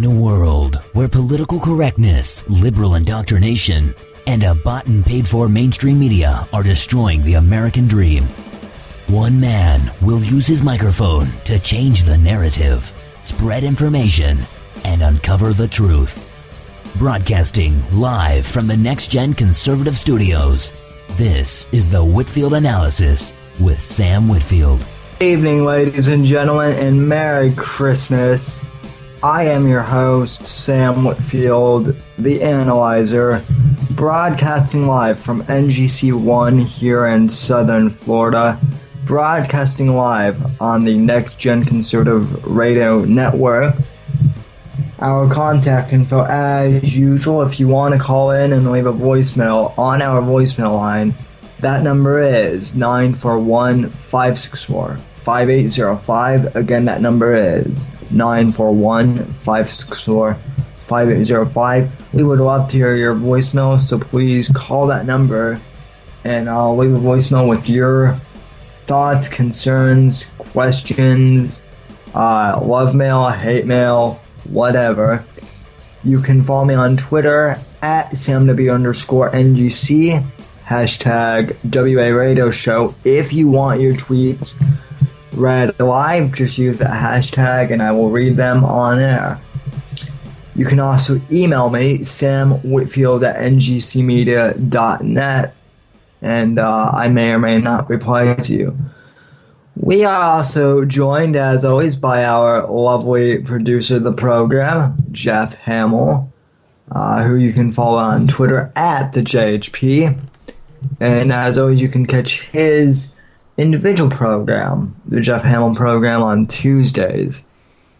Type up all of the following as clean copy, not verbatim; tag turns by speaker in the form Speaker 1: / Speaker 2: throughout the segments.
Speaker 1: In a world where political correctness, liberal indoctrination, and a bought and paid for mainstream media are destroying the American dream, one man will use his microphone to change the narrative, spread information, and uncover the truth. Broadcasting live from the Next Gen Conservative Studios, this is the Whitfield Analysis with Sam Whitfield.
Speaker 2: Good evening, ladies and gentlemen, and Merry Christmas. I am your host, Sam Whitfield, the Analyzer, broadcasting live from NGC 1 here in Southern Florida, broadcasting live on the Next Gen Conservative Radio Network. Our contact info, as usual, if you want to call in and leave a voicemail on our voicemail line, that number is 941-564-5805. Again, that number is 941-564-5805. We would love to hear your voicemail, so please call that number and I'll leave a voicemail with your thoughts, concerns, questions, love mail, hate mail, whatever. You can follow me on Twitter at SamW_NGC, hashtag WA Radio Show. If you want your tweets read live, just use that hashtag and I will read them on air. You can also email me, samwhitfield@ngcmedia.net, and I may or may not reply to you. We are also joined, as always, by our lovely producer of the program, Jeff Hamill, who you can follow on Twitter at the JHP. And as always, you can catch his individual program, the Jeff Hamill program, on Tuesdays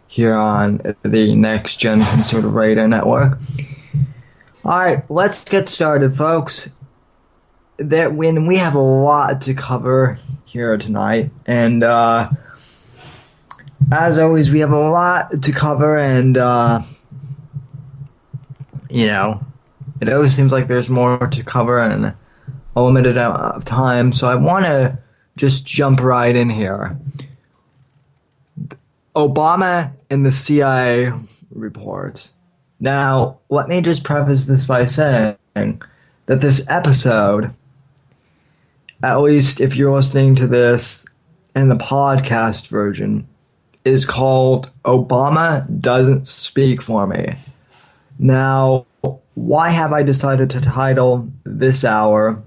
Speaker 2: here on the Next Gen Conservative Radio Network. Alright, let's get started, folks. When we have a lot to cover here tonight, and as always, we have a lot to cover, and it always seems like there's more to cover in a limited amount of time, so I want to just jump right in here. Obama and the CIA reports. Now, let me just preface this by saying that this episode, at least if you're listening to this in the podcast version, is called Obama Doesn't Speak For Me. Now, why have I decided to title this hour,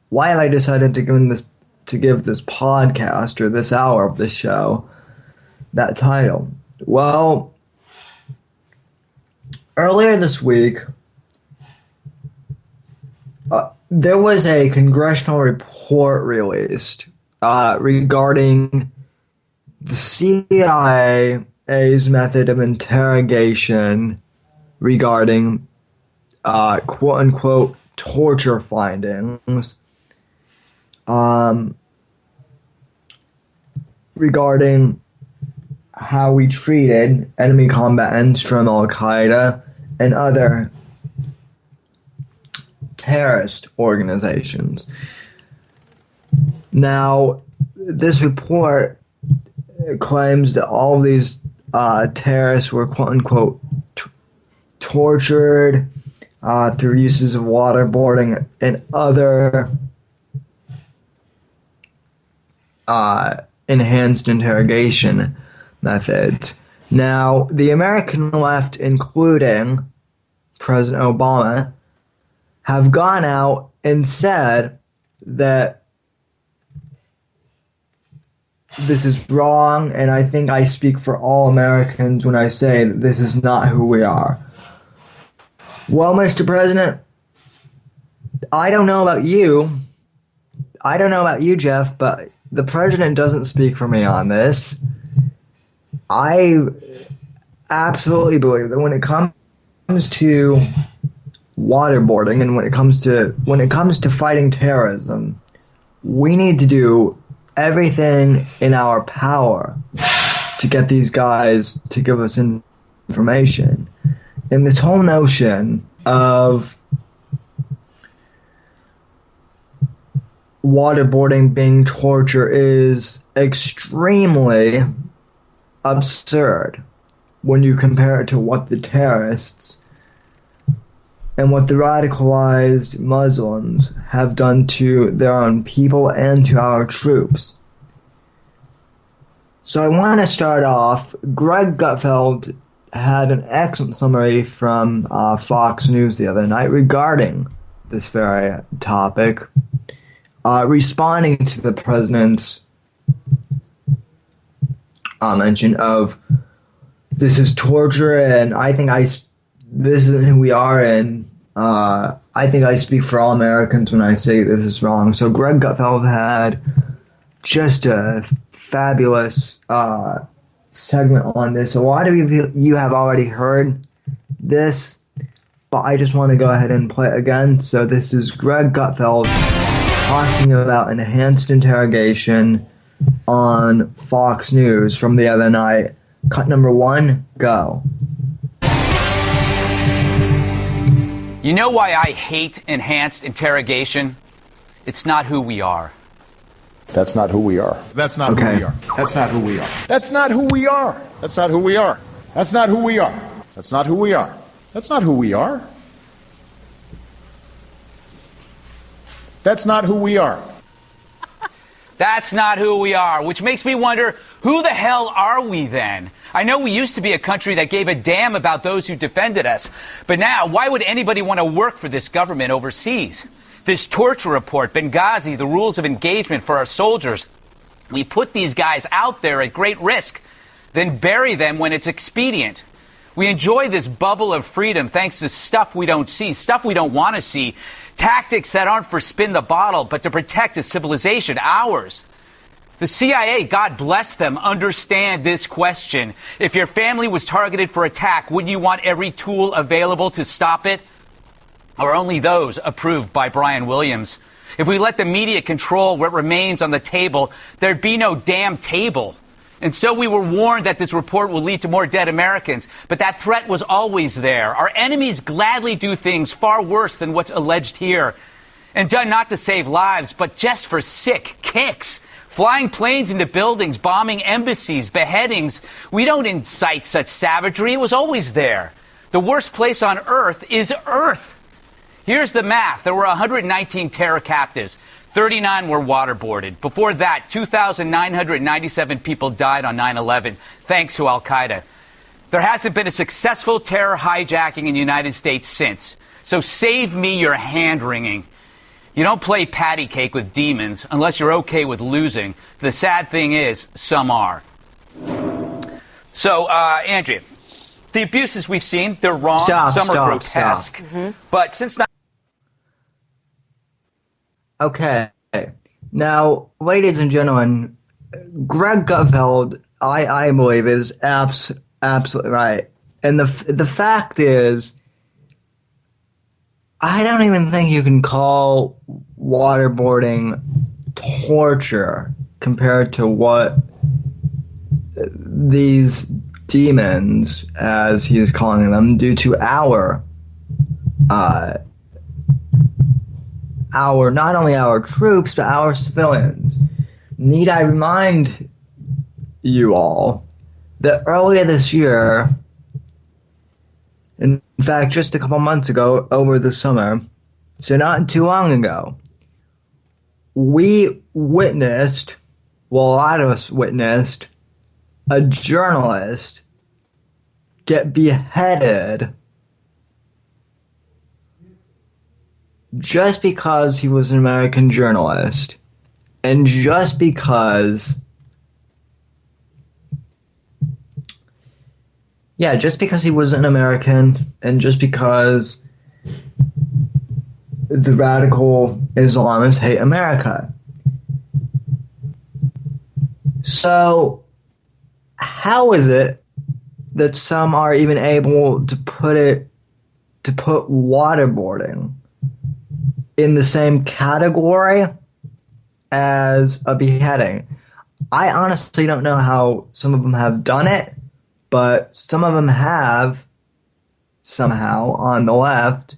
Speaker 2: why have I decided to give this podcast, or this hour of this show, that title? Well, earlier this week, there was a congressional report released regarding the CIA's method of interrogation regarding quote-unquote torture findings regarding how we treated enemy combatants from Al-Qaeda and other terrorist organizations. Now, this report claims that all of these terrorists were quote-unquote tortured through uses of waterboarding and other enhanced interrogation methods. Now, the American left, including President Obama, have gone out and said that this is wrong, and I think I speak for all Americans when I say that this is not who we are. Well, Mr. President, I don't know about you, Jeff, but the president doesn't speak for me on this. I absolutely believe that when it comes to waterboarding and when it comes to fighting terrorism, we need to do everything in our power to get these guys to give us information. And this whole notion of waterboarding being torture is extremely absurd when you compare it to what the terrorists and what the radicalized Muslims have done to their own people and to our troops. So I want to start off. Greg Gutfeld had an excellent summary from Fox News the other night regarding this very topic, responding to the president's mention of this is torture, and this isn't who we are, and I think I speak for all Americans when I say this is wrong. So Greg Gutfeld had just a fabulous segment on this. A lot of you have already heard this, but I just want to go ahead and play it again. So this is Greg Gutfeld talking about enhanced interrogation on Fox News from the other night. Cut number 1, go.
Speaker 3: You know why I hate enhanced interrogation? It's not who we are.
Speaker 4: That's not who we are.
Speaker 5: That's not who we are.
Speaker 4: That's not who we are.
Speaker 5: That's not who we are.
Speaker 4: That's not who we are.
Speaker 5: That's not who we are.
Speaker 4: That's not who we are.
Speaker 5: That's not who we are. That's not who we are.
Speaker 3: That's not who we are, which makes me wonder, who the hell are we then? I know we used to be a country that gave a damn about those who defended us, but now, why would anybody want to work for this government overseas? This torture report, Benghazi, the rules of engagement for our soldiers. We put these guys out there at great risk, then bury them when it's expedient. We enjoy this bubble of freedom thanks to stuff we don't see, stuff we don't want to see, tactics that aren't for spin the bottle, but to protect a civilization, ours. The CIA, God bless them, understand this question. If your family was targeted for attack, wouldn't you want every tool available to stop it? Or only those approved by Brian Williams? If we let the media control what remains on the table, there'd be no damn table. And so we were warned that this report will lead to more dead Americans. But that threat was always there. Our enemies gladly do things far worse than what's alleged here. And done not to save lives, but just for sick kicks. Flying planes into buildings, bombing embassies, beheadings. We don't incite such savagery. It was always there. The worst place on earth is Earth. Here's the math. There were 119 terror captives. 39 were waterboarded. Before that, 2,997 people died on 9/11, thanks to al-Qaeda. There hasn't been a successful terror hijacking in the United States since. So save me your hand-wringing. You don't play patty cake with demons unless you're okay with losing. The sad thing is, some are. So, Andrea, the abuses we've seen, they're wrong. Some are grotesque. But since...
Speaker 2: Okay. Now, ladies and gentlemen, Greg Gutfeld, I believe, is absolutely right. And the fact is, I don't even think you can call waterboarding torture compared to what these demons, as he is calling them, do to our not only our troops, but our civilians. Need I remind you all that earlier this year, in fact, just a couple months ago, over the summer, so not too long ago, we witnessed, well, a lot of us witnessed, a journalist get beheaded just because he was an American journalist, and just because he was an American, and just because the radical Islamists hate America. So, how is it that some are even able to put waterboarding in the same category as a beheading? I honestly don't know how some of them have done it, but some of them have somehow on the left.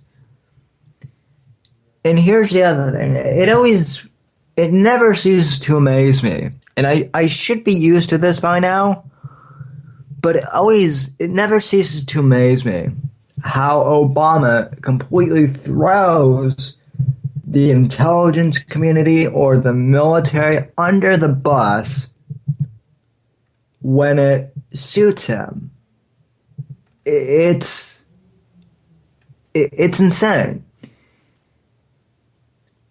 Speaker 2: And here's the other thing. It never ceases to amaze me. And I should be used to this by now, but it never ceases to amaze me how Obama completely throws the intelligence community or the military under the bus when it suits him. It's insane.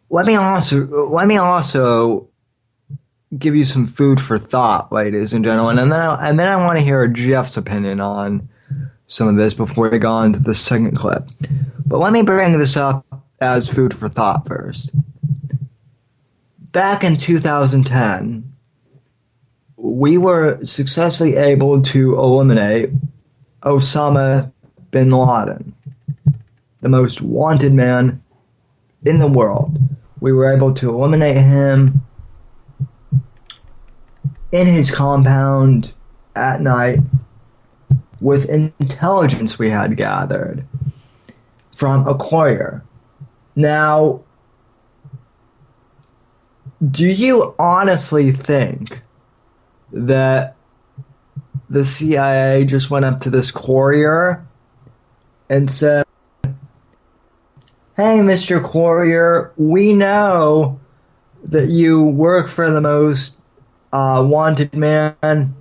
Speaker 2: Let me also give you some food for thought, ladies and gentlemen, and then I want to hear Jeff's opinion on some of this before we go on to the second clip. But let me bring this up as food for thought first. Back in 2010, we were successfully able to eliminate Osama bin Laden, the most wanted man in the world. We were able to eliminate him in his compound at night with intelligence we had gathered from a courier. Now, do you honestly think that the CIA just went up to this courier and said, "Hey, Mr. Courier, we know that you work for the most wanted man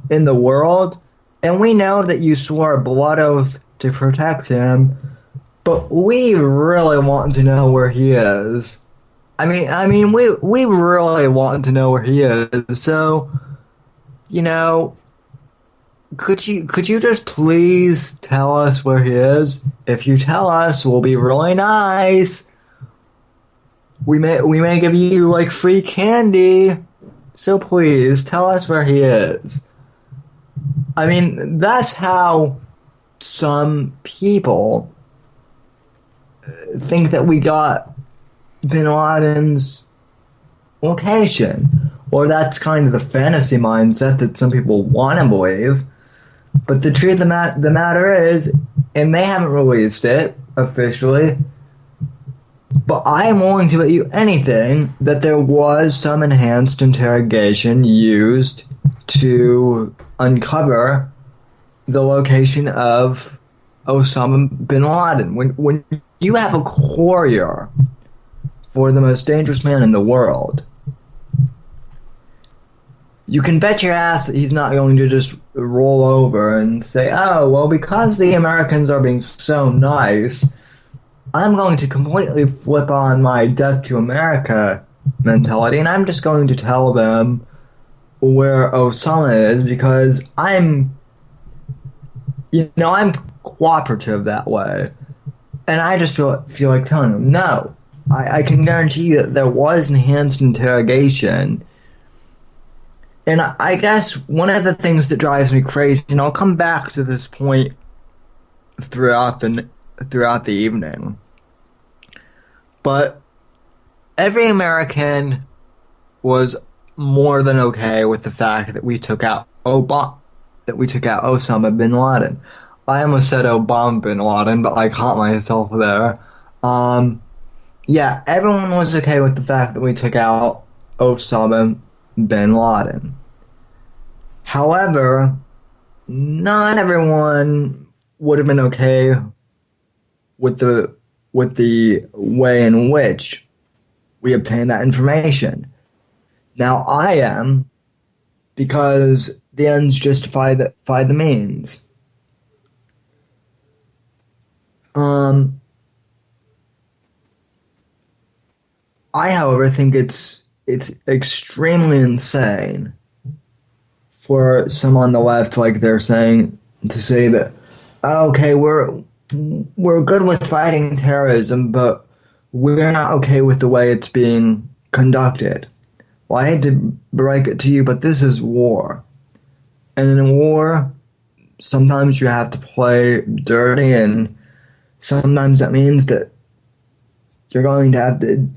Speaker 2: in the world, and we know that you swore a blood oath to protect him, but we really want to know where he is. I mean, we really want to know where he is. So, you know, could you just please tell us where he is? If you tell us, we'll be really nice. We may give you like free candy. So please tell us where he is." I mean, that's how some people think that we got bin Laden's location. Or that's kind of the fantasy mindset that some people want to believe. But the truth of the matter is, and they haven't released it officially, but I am willing to bet you anything that there was some enhanced interrogation used to uncover the location of Osama bin Laden. When you have a courier for the most dangerous man in the world, you can bet your ass that he's not going to just roll over and say, "Oh, well, because the Americans are being so nice, I'm going to completely flip on my death to America mentality, and I'm just going to tell them where Osama is because I'm cooperative that way." And I just feel like telling them, no. I can guarantee you that there was enhanced interrogation. And I guess one of the things that drives me crazy, and I'll come back to this point throughout the evening, but every American was more than okay with the fact that we took out Osama bin Laden. I almost said Obama bin Laden, but I caught myself there. Yeah, everyone was okay with the fact that we took out Osama bin Laden. However, not everyone would have been okay with the way in which we obtained that information. Now I am, because the ends justify the means. I, however, think it's extremely insane for some on the left, like they're saying, to say that, okay, we're good with fighting terrorism, but we're not okay with the way it's being conducted. Well, I hate to break it to you, but this is war. And in a war, sometimes you have to play dirty, and sometimes that means that you're going to have to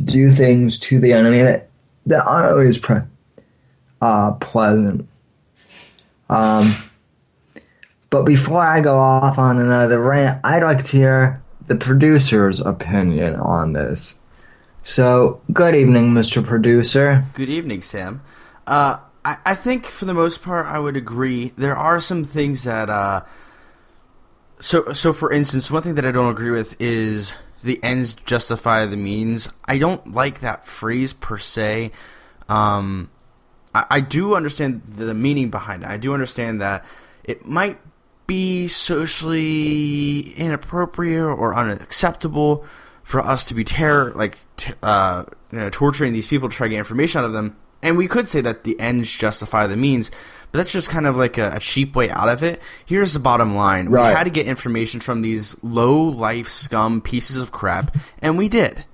Speaker 2: do things to the enemy that aren't always pleasant. But before I go off on another rant, I'd like to hear the producer's opinion on this. So, good evening, Mr. Producer.
Speaker 6: Good evening, Sam. I think for the most part I would agree. There are some things that so for instance, one thing that I don't agree with is the ends justify the means. I don't like that phrase per se. I do understand the meaning behind it. I do understand that it might be socially inappropriate or unacceptable for us to be torturing these people to try to get information out of them. And we could say that the ends justify the means, but that's just kind of like a cheap way out of it. Here's the bottom line. Right. We had to get information from these low-life scum pieces of crap, and we did.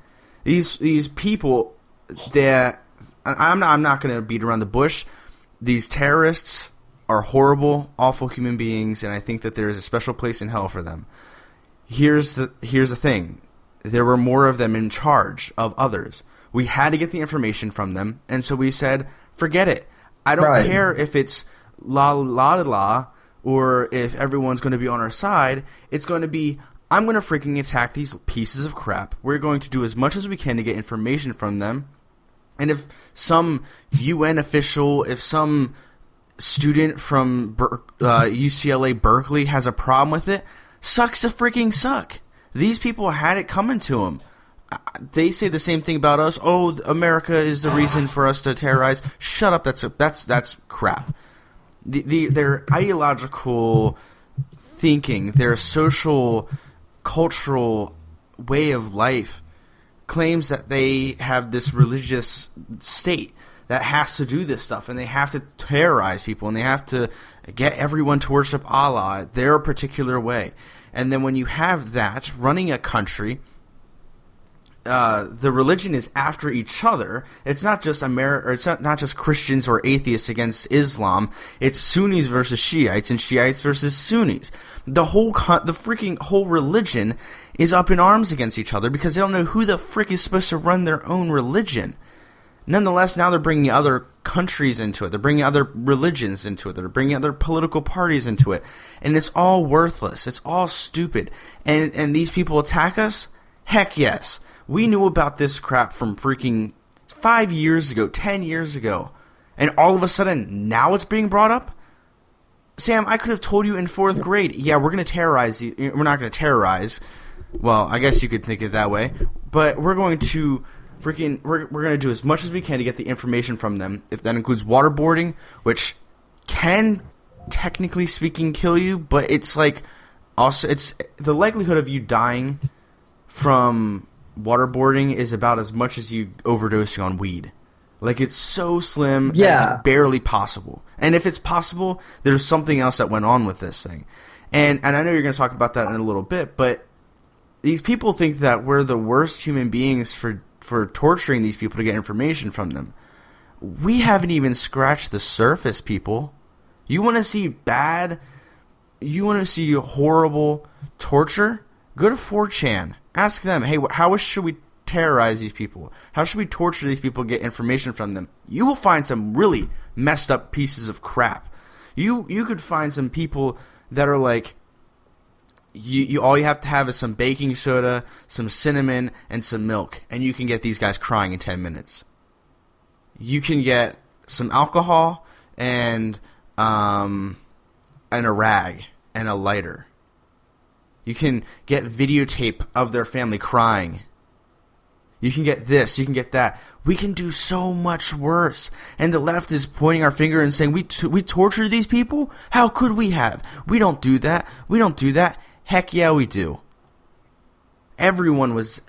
Speaker 6: These people, I'm not going to beat around the bush. These terrorists are horrible, awful human beings, and I think that there is a special place in hell for them. Here's the thing. There were more of them in charge of others. We had to get the information from them, and so we said, forget it. I don't care if it's la la la la or if everyone's going to be on our side. It's going to be, I'm going to freaking attack these pieces of crap. We're going to do as much as we can to get information from them. And if some UN official, if some student from UCLA Berkeley has a problem with it, sucks a freaking suck. These people had it coming to them. They say the same thing about us. Oh, America is the reason for us to terrorize. Shut up. That's crap. Their ideological thinking, their social, cultural way of life claims that they have this religious state that has to do this stuff, and they have to terrorize people, and they have to get everyone to worship Allah their particular way. And then when you have that running a country, the religion is after each other. It's not just it's not just Christians or atheists against Islam. It's Sunnis versus Shiites and Shiites versus Sunnis. The freaking whole religion is up in arms against each other because they don't know who the frick is supposed to run their own religion. Nonetheless, now they're bringing other countries into it. They're bringing other religions into it. They're bringing other political parties into it. And it's all worthless. It's all stupid. And these people attack us? Heck yes. We knew about this crap from freaking 5 years ago, 10 years ago. And all of a sudden, now it's being brought up? Sam, I could have told you in 4th grade, yeah, we're going to terrorize you. We're not going to terrorize. Well, I guess you could think it that way. But we're going to we're going to do as much as we can to get the information from them. If that includes waterboarding, which can, technically speaking, kill you, but it's like, also, it's the likelihood of you dying from waterboarding is about as much as you overdosing on weed. Like, it's so slim that it's barely possible. And if it's possible, there's something else that went on with this thing. And I know you're going to talk about that in a little bit, but these people think that we're the worst human beings for torturing these people to get information from them. We haven't even scratched the surface, people. You want to see horrible torture? Go to 4chan. Ask them, hey, how should we terrorize these people? How should we torture these people and get information from them? You will find some really messed up pieces of crap. You could find some people that are like, you all you have to have is some baking soda, some cinnamon, and some milk, and you can get these guys crying in 10 minutes. You can get some alcohol and a rag and a lighter. You can get videotape of their family crying. You can get this, you can get that. We can do so much worse. And the left is pointing our finger and saying, we torture these people? How could we have? We don't do that. We don't do that. Heck yeah, we do. Everyone was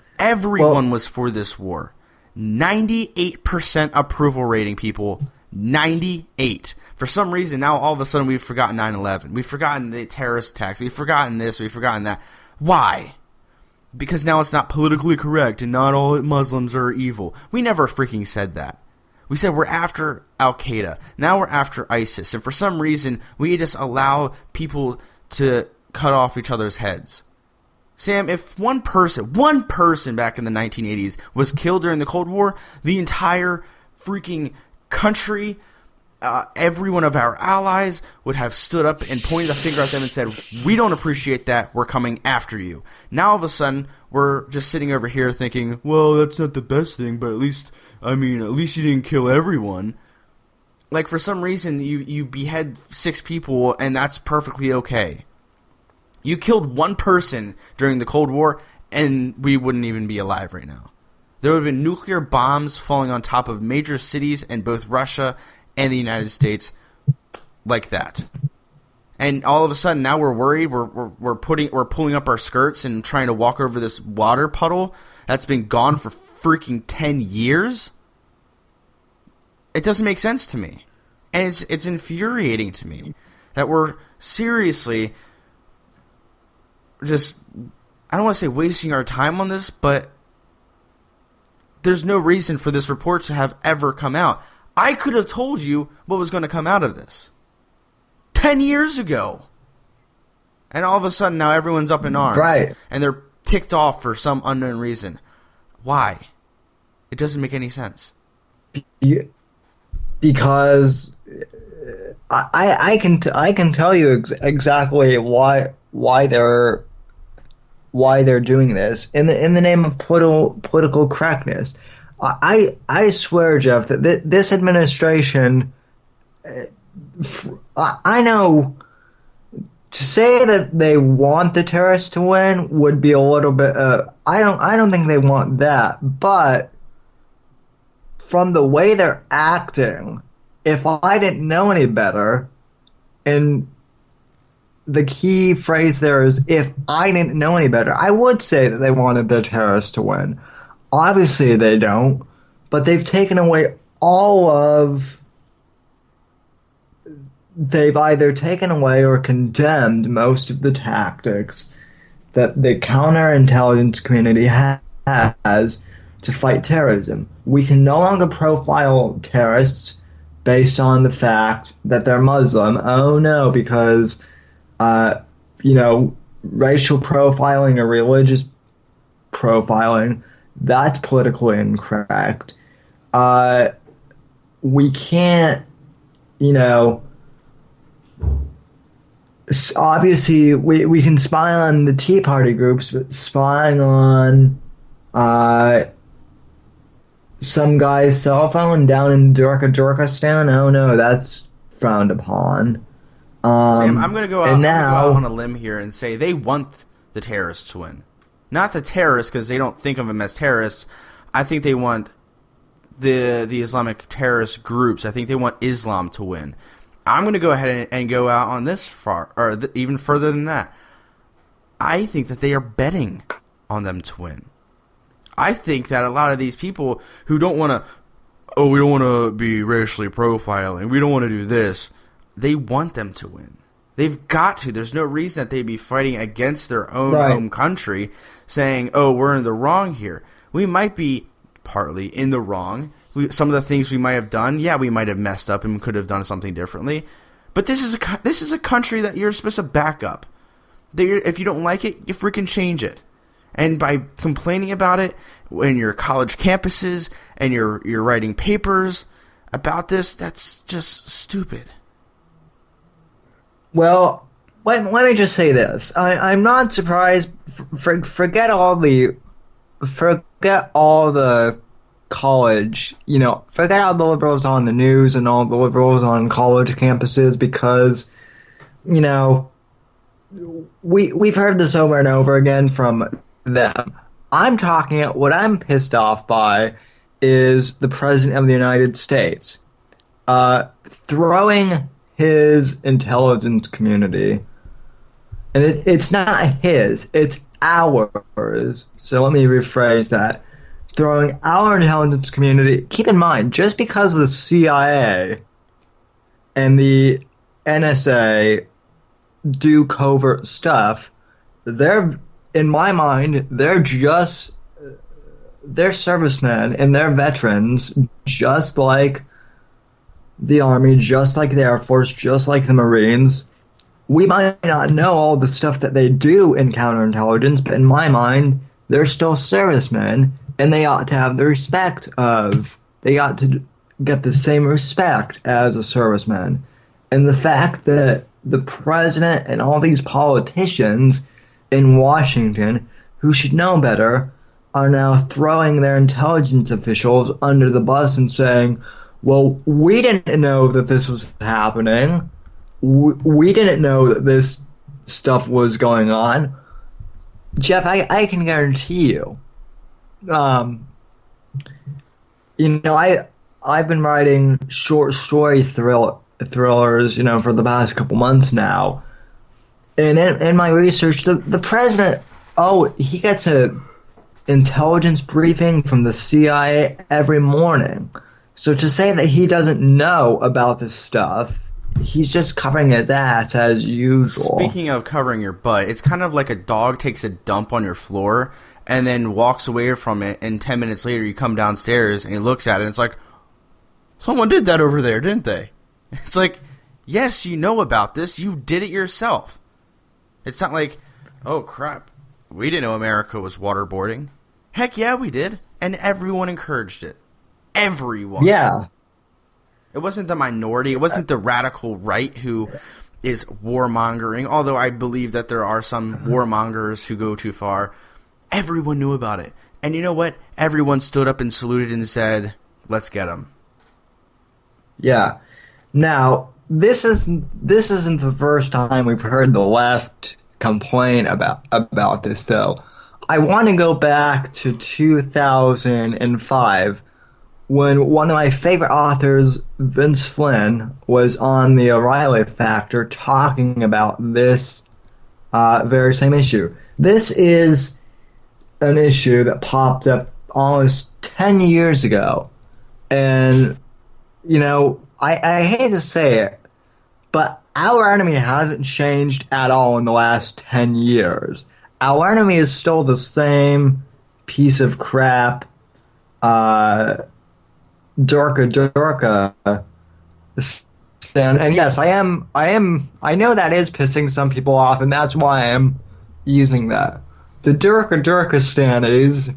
Speaker 6: for this war. 98% approval rating, people. 98. For some reason, now all of a sudden we've forgotten 9/11. We've forgotten the terrorist attacks. We've forgotten this. We've forgotten that. Why? Because now it's not politically correct and not all Muslims are evil. We never freaking said that. We said we're after Al-Qaeda. Now we're after ISIS. And for some reason, we just allow people to cut off each other's heads. Sam, if one person back in the 1980s was killed during the Cold War, the entire freaking country, every one of our allies would have stood up and pointed a finger at them and said, we don't appreciate that, we're coming after you. Now all of a sudden, we're just sitting over here thinking, well, that's not the best thing, but at least you didn't kill everyone. like for some reason you behead 6 people and that's perfectly okay. You killed 1 person during the Cold War and we wouldn't even be alive right now. There would have been nuclear bombs falling on top of major cities in both Russia and the United States like that. And all of a sudden now we're worried. We're pulling up our skirts and trying to walk over this water puddle that's been gone for freaking 10 years. It doesn't make sense to me. And it's infuriating to me that we're seriously just, I don't want to say wasting our time on this, but there's no reason for this report to have ever come out. I could have told you what was going to come out of this 10 years ago. And all of a sudden now everyone's up in arms.
Speaker 2: Right.
Speaker 6: And they're ticked off for some unknown reason. Why? It doesn't make any sense.
Speaker 2: Because I can tell you exactly why they're doing this in the name of political correctness. I swear, Jeff, that this administration, I know, to say that they want the terrorists to win would be a little bit. I don't think they want that, but from the way they're acting, if I didn't know any better, and the key phrase there is if I didn't know any better, I would say that they wanted the terrorists to win. Obviously they don't, but they've taken away they've either taken away or condemned most of the tactics that the counterintelligence community has to fight terrorism. We can no longer profile terrorists based on the fact that they're Muslim. Oh no, because racial profiling or religious profiling, that's politically incorrect. We can't, obviously we can spy on the Tea Party groups, but spying on some guy's cell phone down in Turkestan, oh no, that's frowned upon.
Speaker 6: Sam, I'm going to go out on a limb here and say they want the terrorists to win. Not the terrorists, because they don't think of them as terrorists. I think they want the Islamic terrorist groups. I think they want Islam to win. I'm going to go ahead and go out on this far, or even further than that. I think that they are betting on them to win. I think that a lot of these people who don't want to, we don't want to be racially profiling, we don't want to do this, they want them to win. They've got to. There's no reason that they'd be fighting against their own home country, saying, we're in the wrong here. We might be partly in the wrong. Some of the things we might have done, we might have messed up and could have done something differently. But this is a country that you're supposed to back up. If you don't like it, you freaking change it. And by complaining about it in your college campuses and you're writing papers about this, that's just stupid.
Speaker 2: Well, let me just say this. I'm not surprised. Forget all the college, forget all the liberals on the news and all the liberals on college campuses, because, we've heard this over and over again from them. What I'm pissed off by is the President of the United States throwing his intelligence community, and it's not his, it's ours. So let me rephrase that. Throwing our intelligence community, keep in mind, just because the CIA and the NSA do covert stuff, in my mind, they're servicemen and they're veterans, just like the Army, just like the Air Force, just like the Marines. We might not know all the stuff that they do in counterintelligence, but in my mind, they're still servicemen, and they ought to have the respect they ought to get the same respect as a serviceman. And the fact that the president and all these politicians in Washington, who should know better, are now throwing their intelligence officials under the bus and saying, Well, we didn't know that this was happening. We didn't know that this stuff was going on. Jeff, I can guarantee you. I've been writing short story thrillers, for the past couple months now. And in my research, the president, he gets a intelligence briefing from the CIA every morning. So to say that he doesn't know about this stuff, he's just covering his ass as usual.
Speaker 6: Speaking of covering your butt, it's kind of like a dog takes a dump on your floor and then walks away from it, and 10 minutes later you come downstairs and he looks at it and it's like, someone did that over there, didn't they? It's like, yes, you know about this. You did it yourself. It's not like, oh, crap, we didn't know America was waterboarding. Heck yeah, we did. And everyone encouraged it. Everyone.
Speaker 2: Yeah.
Speaker 6: It wasn't the minority. It wasn't the radical right who is warmongering, although I believe that there are some warmongers who go too far. Everyone knew about it. And you know what? Everyone stood up and saluted and said, let's get them.
Speaker 2: Yeah. Now, this isn't the first time we've heard the left complain about this, though. I want to go back to 2005 when one of my favorite authors, Vince Flynn, was on the O'Reilly Factor talking about this very same issue. This is an issue that popped up almost 10 years ago. And, I hate to say it, but our enemy hasn't changed at all in the last 10 years. Our enemy is still the same piece of crap, Durka. And yes, I know that is pissing some people off, and that's why I am using that. The Durka standees,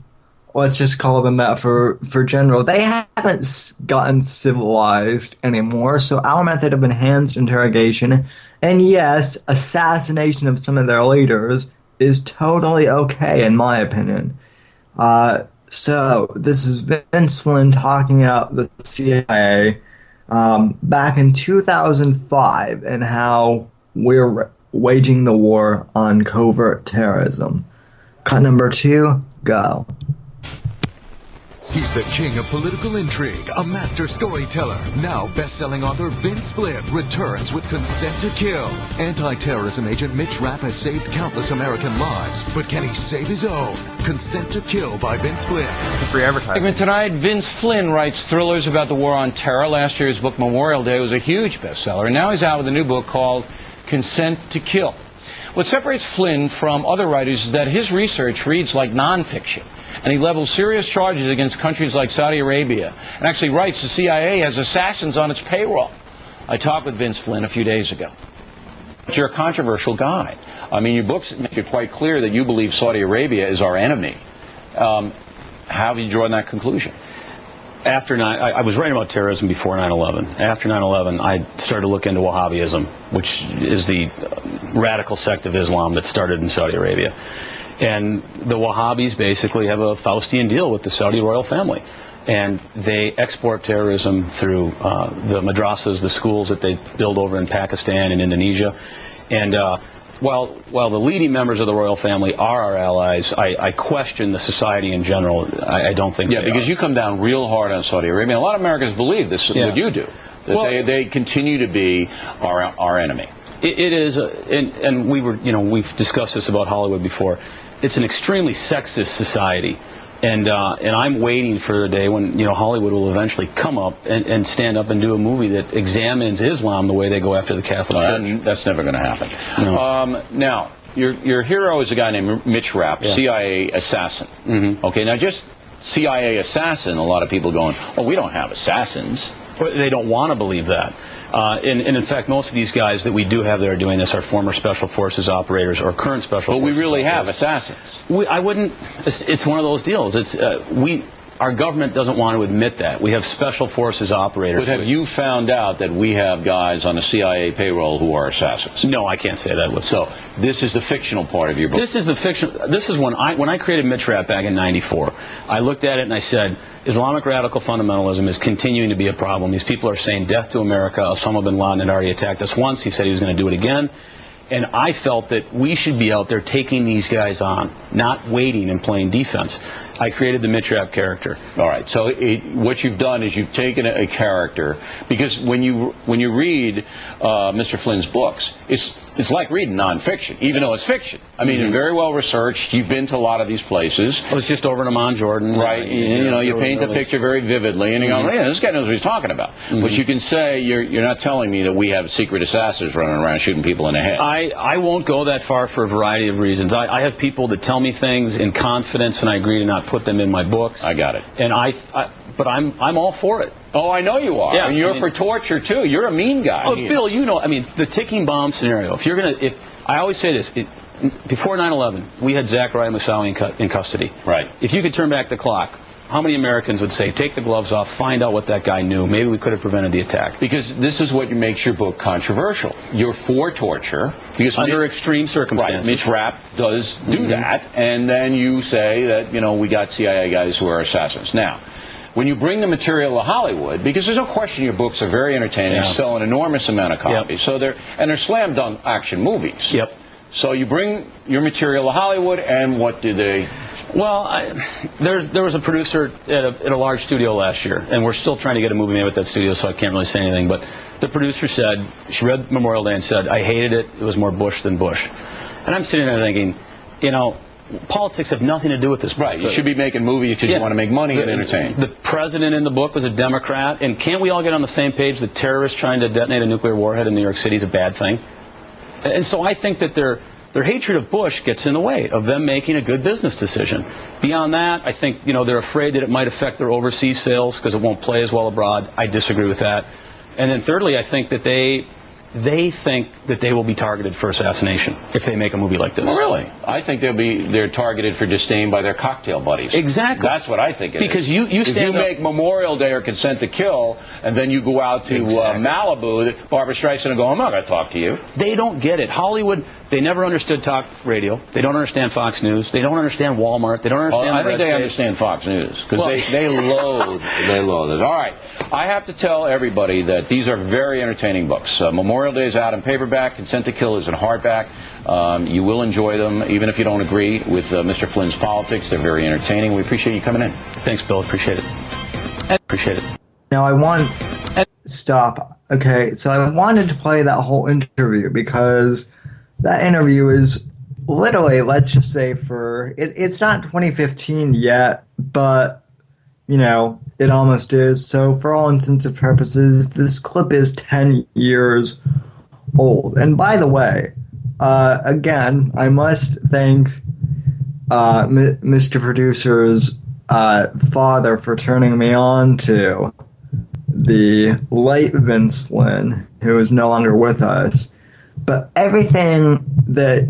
Speaker 2: let's just call them that for general, they haven't gotten civilized anymore, so our method of enhanced interrogation, and yes, assassination of some of their leaders, is totally okay in my opinion. So this is Vince Flynn talking about the CIA back in 2005 and how we're waging the war on covert terrorism. Cut number 2, go.
Speaker 7: He's the king of political intrigue, a master storyteller. Now best-selling author Vince Flynn returns with Consent to Kill. Anti-terrorism agent Mitch Rapp has saved countless American lives, but can he save his own? Consent to Kill by Vince Flynn.
Speaker 6: Free advertising.
Speaker 8: Tonight, Vince Flynn writes thrillers about the war on terror. Last year's book, Memorial Day, was a huge bestseller, and now he's out with a new book called Consent to Kill. What separates Flynn from other writers is that his research reads like nonfiction, and he levels serious charges against countries like Saudi Arabia, and actually writes the CIA has assassins on its payroll. I talked with Vince Flynn a few days ago. You're a controversial guy. I mean, your books make it quite clear that you believe Saudi Arabia is our enemy. How have you drawn that conclusion?
Speaker 9: I was writing about terrorism before 9/11. After 9/11, I started to look into Wahhabism, which is the radical sect of Islam that started in Saudi Arabia. And the Wahhabis basically have a Faustian deal with the Saudi royal family. And they export terrorism through the madrasas, the schools that they build over in Pakistan and Indonesia. And while the leading members of the royal family are our allies, I question the society in general. I don't think
Speaker 8: because you come down real hard on Saudi Arabia. A lot of Americans believe this, what you do, that they continue to be our enemy.
Speaker 9: It is, and we've discussed this about Hollywood before. It's an extremely sexist society. And I'm waiting for the day when Hollywood will eventually come up and stand up and do a movie that examines Islam the way they go after the Catholic Church.
Speaker 8: That's never going to happen.
Speaker 9: No.
Speaker 8: Now, your hero is a guy named Mitch Rapp, CIA assassin.
Speaker 9: Mm-hmm.
Speaker 8: Okay, now just CIA assassin. A lot of people going, oh, we don't have assassins.
Speaker 9: But they don't want to believe that. And in fact, most of these guys that we do have that are doing this are former Special Forces operators or current Special Forces.
Speaker 8: But we really
Speaker 9: operators.
Speaker 8: have assassins.
Speaker 9: I wouldn't. It's one of those deals. our government doesn't want to admit that. We have special forces operators.
Speaker 8: But have you found out that we have guys on the CIA payroll who are assassins?
Speaker 9: No, I can't say that.
Speaker 8: So this is the fictional part of your book.
Speaker 9: This is the fiction. This is when I created Mitrap back in '94. I looked at it and I said, Islamic radical fundamentalism is continuing to be a problem. These people are saying death to America. Osama bin Laden had already attacked us once. He said he was going to do it again. And I felt that we should be out there taking these guys on, not waiting and playing defense. I created the Mitrap character.
Speaker 8: All right. So what you've done is you've taken a character, because when you read Mr. Flynn's books, it's like reading nonfiction, even though it's fiction. I mean, very well researched. You've been to a lot of these places.
Speaker 9: I was just over in Amman, Jordan.
Speaker 8: Right. You paint the picture very vividly, and you go, yeah, this guy knows what he's talking about. But you can say, you're not telling me that we have secret assassins running around shooting people in the head.
Speaker 9: I won't go that far for a variety of reasons. I have people that tell me things in confidence, and I agree to not put them in my books.
Speaker 8: I got it.
Speaker 9: And but I'm all for it.
Speaker 8: Oh, I know you are.
Speaker 9: Yeah,
Speaker 8: and you're for torture too. You're a mean guy.
Speaker 9: Oh, Bill, the ticking bomb scenario. I always say this. Before 9/11, we had Zachariah Moussaoui in custody.
Speaker 8: Right.
Speaker 9: If you could turn back the clock, how many Americans would say, take the gloves off, find out what that guy knew? Maybe we could have prevented the attack.
Speaker 8: Because this is what makes your book controversial. You're for torture. Because
Speaker 9: under extreme circumstances.
Speaker 8: Right. Mitrap does do that. And then you say that, we got CIA guys who are assassins. Now, when you bring the material to Hollywood, because there's no question your books are very entertaining, sell an enormous amount of copies. So they're slam dunk action movies.
Speaker 9: Yep.
Speaker 8: So you bring your material to Hollywood, and what do they...
Speaker 9: Well, there was a producer at a large studio last year, and we're still trying to get a movie made with that studio, so I can't really say anything. But the producer said, she read Memorial Day and said, I hated it. It was more Bush than Bush. And I'm sitting there thinking, politics have nothing to do with this.
Speaker 8: Right. You should be making movies because you want to make money and entertain.
Speaker 9: The president in the book was a Democrat, and can't we all get on the same page that terrorists trying to detonate a nuclear warhead in New York City is a bad thing? And so I think that their hatred of Bush gets in the way of them making a good business decision. Beyond that, I think, they're afraid that it might affect their overseas sales because it won't play as well abroad. I disagree with that. And then thirdly, I think that they think that they will be targeted for assassination if they make a movie like this.
Speaker 8: Oh, really? I think they're targeted for disdain by their cocktail buddies.
Speaker 9: Exactly.
Speaker 8: That's what I think it
Speaker 9: because
Speaker 8: is.
Speaker 9: If you
Speaker 8: make Memorial Day or Consent to Kill, and then you go out to Malibu, Barbara Streisand will go, I'm not going to talk to you.
Speaker 9: They don't get it. Hollywood, they never understood talk radio. They don't understand Fox News. They don't understand Walmart. They don't understand
Speaker 8: I think they understand Fox News, because they loathe it. All right. I have to tell everybody that these are very entertaining books. Memorial Day is out in paperback. Consent to Kill is in hardback. You will enjoy them, even if you don't agree with Mr. Flynn's politics. They're very entertaining. We appreciate you coming in.
Speaker 9: Thanks, Bill. Appreciate it.
Speaker 2: Now I want... Stop. Okay, so I wanted to play that whole interview because that interview is literally, let's just say it's not 2015 yet, but, it almost is. So for all intents and purposes, this clip is 10 years old. And by the way, again, I must thank Mr. Producer's father for turning me on to the late Vince Flynn, who is no longer with us. But everything that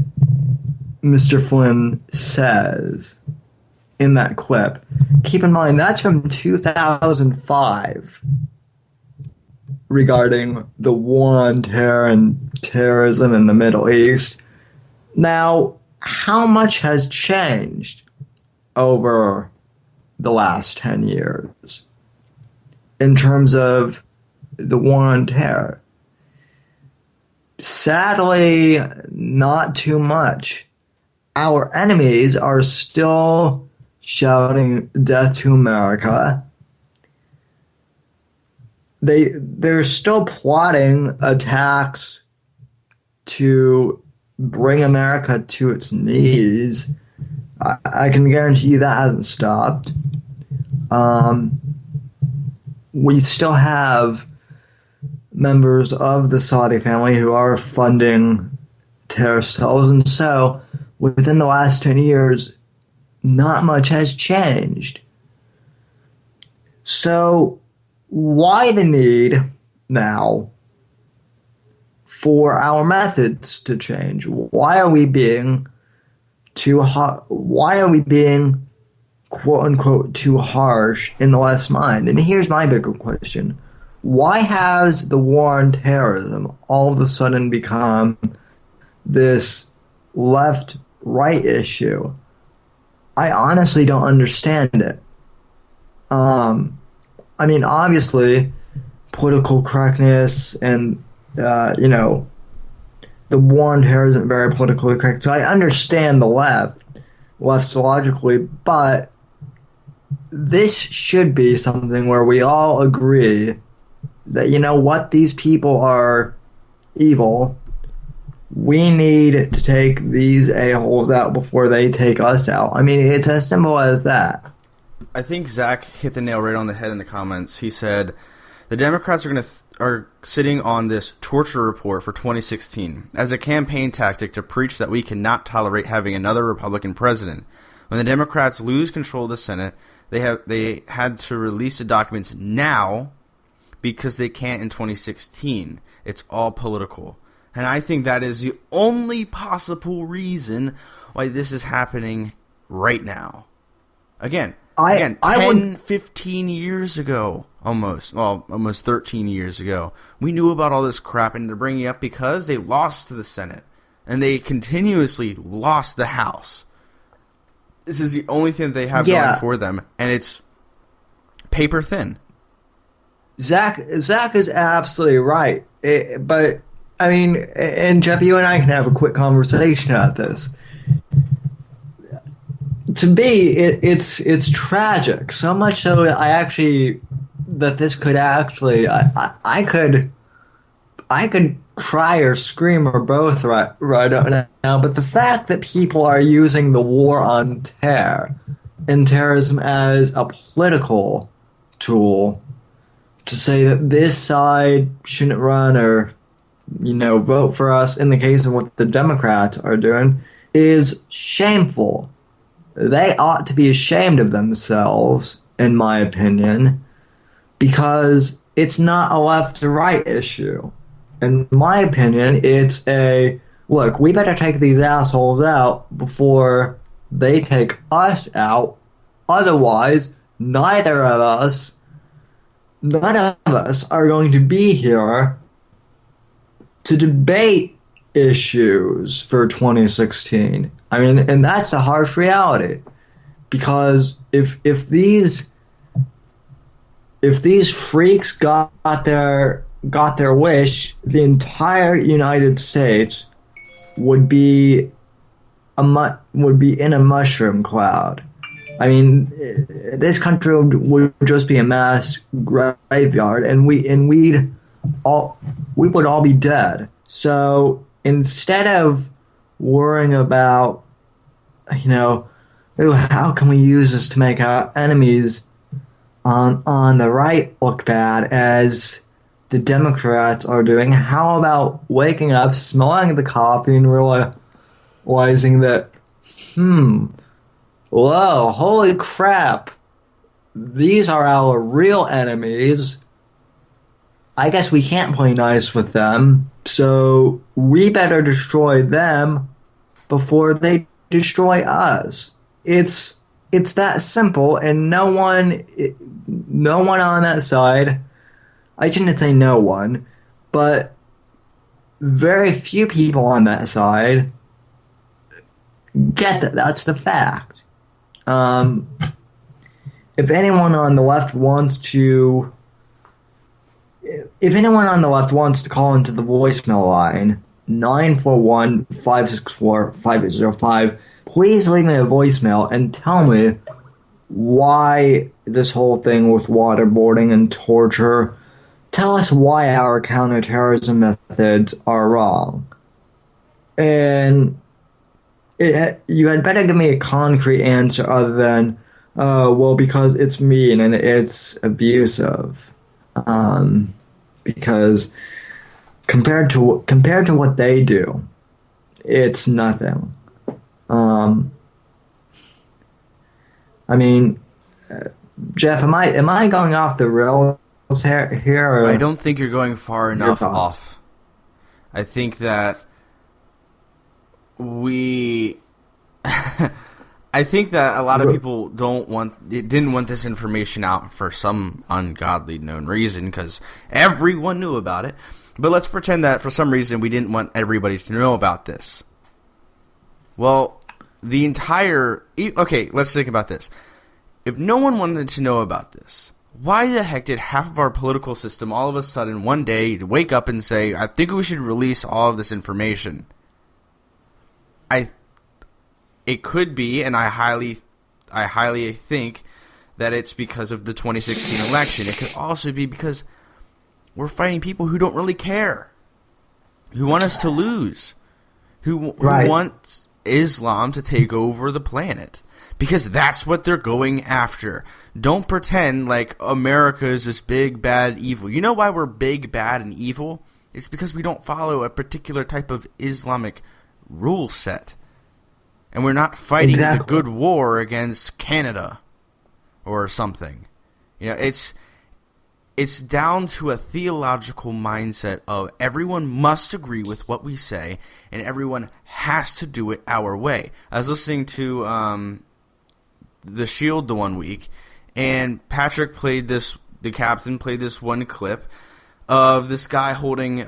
Speaker 2: Mr. Flynn says in that clip, keep in mind that's from 2005 regarding the war on terror and terrorism in the Middle East. Now, how much has changed over the last 10 years in terms of the war on terror? Sadly, not too much. Our enemies are still shouting death to America. They're still plotting attacks to bring America to its knees. I can guarantee you that hasn't stopped. We still have members of the Saudi family who are funding terror cells, and so within the last 10 years, not much has changed. So why the need now for our methods to change? Why are we being quote unquote too harsh in the left's mind. And here's my bigger question. Why has the war on terrorism all of a sudden become this left-right issue? I honestly don't understand it. I mean, obviously, political correctness and, the war on terrorism isn't very politically correct. So I understand the left logically, but this should be something where we all agree that, you know what, these people are evil. We need to take these a-holes out before they take us out. I mean, it's as simple as that.
Speaker 6: I think Zach hit the nail right on the head in the comments. He said, the Democrats are sitting on this torture report for 2016 as a campaign tactic to preach that we cannot tolerate having another Republican president. When the Democrats lose control of the Senate, they had to release the documents now because they can't in 2016. It's all political. And I think that is the only possible reason why this is happening right now. Again, 15 years ago, almost 13 years ago, we knew about all this crap, and they're bringing it up because they lost to the Senate, and they continuously lost the House. This is the only thing that they have going for them, and it's paper thin.
Speaker 2: Zach is absolutely right. But, I mean, and Jeff, you and I can have a quick conversation about this. To me, it's tragic. So much so that this could actually, I could cry or scream or both right now. But the fact that people are using the war on terror and terrorism as a political tool to say that this side shouldn't run or, vote for us in the case of what the Democrats are doing is shameful. They ought to be ashamed of themselves, in my opinion, because it's not a left to right issue. In my opinion, it's look, we better take these assholes out before they take us out. Otherwise, none of us are going to be here to debate issues for 2016. I mean, and that's a harsh reality, because if these freaks got their wish, the entire United States would be in a mushroom cloud. I mean, this country would just be a mass graveyard, and we would all be dead. So instead of worrying about, how can we use this to make our enemies on the right look bad, as the Democrats are doing, how about waking up, smelling the coffee, and realizing that, whoa, holy crap, these are our real enemies. I guess we can't play nice with them, so we better destroy them before they destroy us. It's that simple, and no one on that side, I shouldn't say no one, but very few people on that side get that. That's the fact. If anyone on the left wants to call into the voicemail line, 941-564-5805, please leave me a voicemail and tell me why this whole thing with waterboarding and torture. Tell us why our counterterrorism methods are wrong. And you had better give me a concrete answer other than, because it's mean and it's abusive. Because compared to what they do, it's nothing. I mean, Jeff, am I going off the rails here? Or
Speaker 6: I don't think you're going far enough off. I think that I think that a lot of people didn't want this information out for some ungodly known reason because everyone knew about it. But let's pretend that for some reason we didn't want everybody to know about this. Well, okay, let's think about this. If no one wanted to know about this, why the heck did half of our political system all of a sudden one day wake up and say, I think we should release all of this information? It could be, and I highly think that it's because of the 2016 election. It could also be because we're fighting people who don't really care, who want us to lose, who want Islam to take over the planet, because that's what they're going after. Don't pretend like America is this big, bad, evil. You know why we're big, bad, and evil? It's because we don't follow a particular type of Islamic rule set. And we're not fighting the good war against Canada or something. You know, it's down to a theological mindset of everyone must agree with what we say, and everyone has to do it our way. I was listening to The Shield the one week, and Patrick the captain played this one clip of this guy holding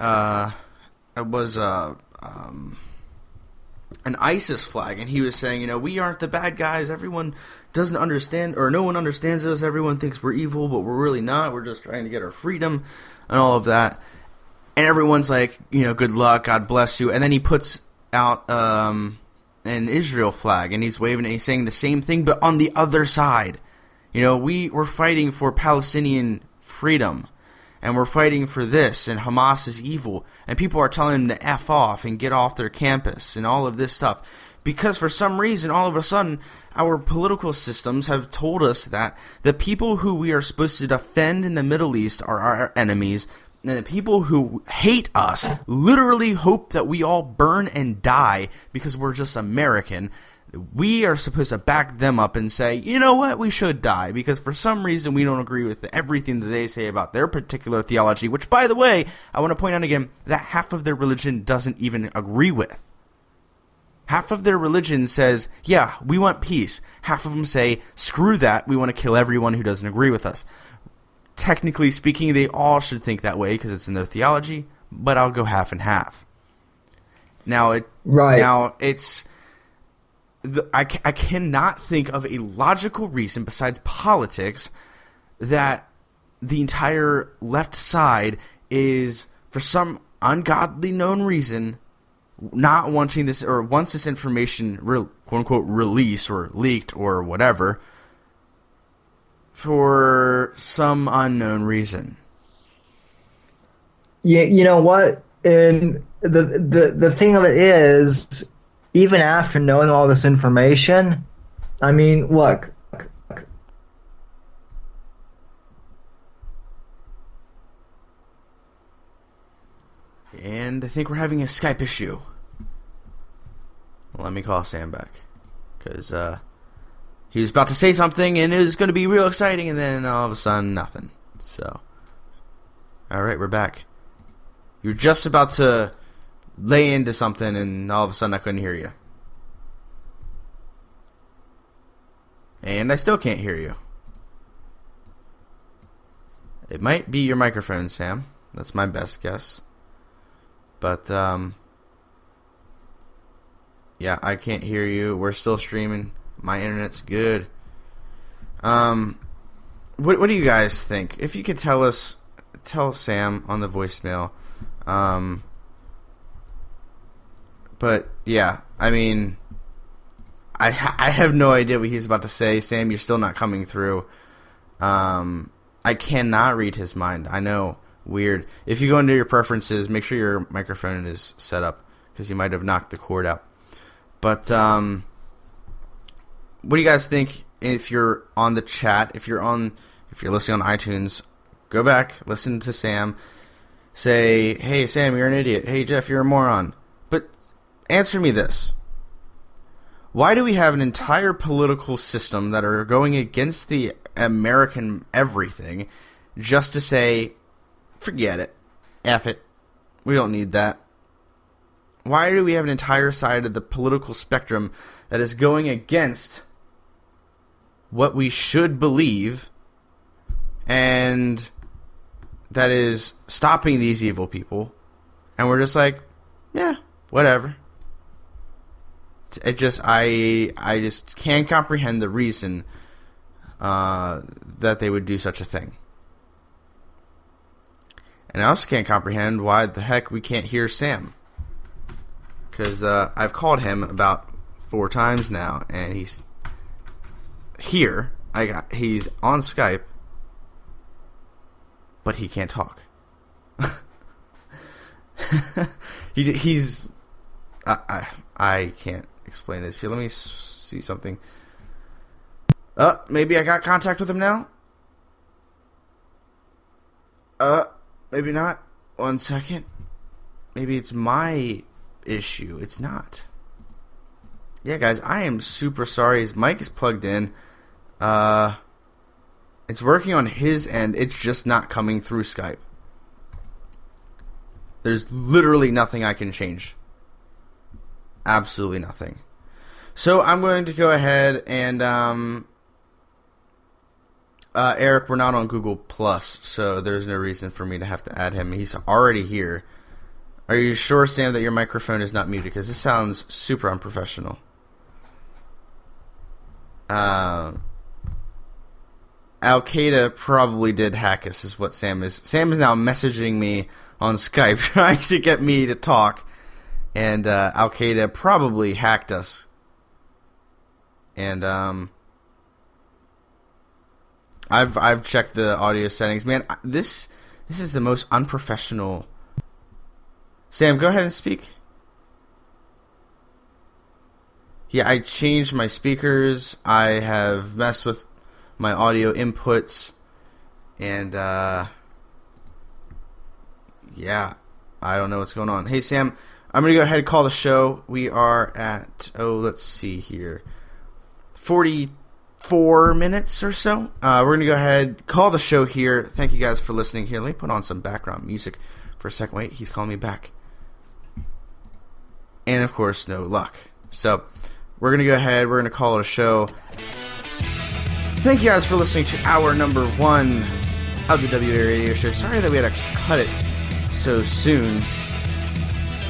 Speaker 6: an ISIS flag, and he was saying, you know, we aren't the bad guys, everyone doesn't understand, or no one understands us, everyone thinks we're evil, but we're really not, we're just trying to get our freedom, and all of that, and everyone's like, you know, good luck, God bless you, and then he puts out an Israel flag, and he's waving it, and he's saying the same thing, but on the other side. You know, we're fighting for Palestinian freedom, and we're fighting for this, and Hamas is evil, and people are telling them to F off and get off their campus and all of this stuff. Because for some reason, all of a sudden, our political systems have told us that the people who we are supposed to defend in the Middle East are our enemies, and the people who hate us literally hope that we all burn and die because we're just American. We are supposed to back them up and say, you know what, we should die, because for some reason we don't agree with everything that they say about their particular theology, which, by the way, I want to point out again, that half of their religion doesn't even agree with. Half of their religion says, yeah, we want peace. Half of them say, screw that, we want to kill everyone who doesn't agree with us. Technically speaking, they all should think that way because it's in their theology, but I'll go half and half. I cannot think of a logical reason besides politics that the entire left side is, for some ungodly known reason, not wanting this, or wants this information quote-unquote released or leaked or whatever for some unknown reason.
Speaker 2: Yeah, you know what? And the thing of it is, even after knowing all this information, I mean, look.
Speaker 6: And I think we're having a Skype issue. Let me call Sam back. Because he was about to say something, and it was going to be real exciting, and then all of a sudden, nothing. So, alright, we're back. You're just about to lay into something, and all of a sudden I couldn't hear you. And I still can't hear you. It might be your microphone, Sam. That's my best guess. But, yeah, I can't hear you. We're still streaming. My internet's good. What do you guys think? If you could tell Sam on the voicemail. But yeah, I mean, I have no idea what he's about to say. Sam, you're still not coming through. I cannot read his mind. I know, weird. If you go into your preferences, make sure your microphone is set up, because you might have knocked the cord out. But what do you guys think? If you're on the chat, if you're listening on iTunes, go back, listen to Sam. Say, hey Sam, you're an idiot. Hey Jeff, you're a moron. But answer me this. Why do we have an entire political system that are going against the American everything just to say, forget it, F it, we don't need that? Why do we have an entire side of the political spectrum that is going against what we should believe, and that is stopping these evil people, and we're just like, yeah, whatever. It just, I just can't comprehend the reason that they would do such a thing. And I also can't comprehend why the heck we can't hear Sam. Because I've called him about 4 times now, and he's here. He's on Skype, but he can't talk. He's... I can't explain this. Here, let me see something. Maybe I got contact with him now? Maybe not. 1 second. Maybe it's my issue. It's not. Yeah, guys, I am super sorry. His mic is plugged in. It's working on his end. It's just not coming through Skype. There's literally nothing I can change. Absolutely nothing. So I'm going to go ahead and Eric, we're not on Google Plus, so there's no reason for me to have to add him. He's already here. Are you sure, Sam, that your microphone is not muted? Because this sounds super unprofessional. Al-Qaeda probably did hack us, is what Sam is. Sam is now messaging me on Skype, trying to get me to talk. And Al-Qaeda probably hacked us. And I've checked the audio settings. Man, this is the most unprofessional. Sam, go ahead and speak. Yeah, I changed my speakers. I have messed with my audio inputs. And, yeah, I don't know what's going on. Hey, Sam, I'm going to go ahead and call the show. We are at, let's see here, 44 minutes or so. We're going to go ahead, call the show here. Thank you guys for listening here. Let me put on some background music for a second. Wait, he's calling me back. And, of course, no luck. So, we're going to go ahead. We're going to call it a show. Thank you guys for listening to hour number 1 of the WA Radio Show. Sorry that we had to cut it so soon.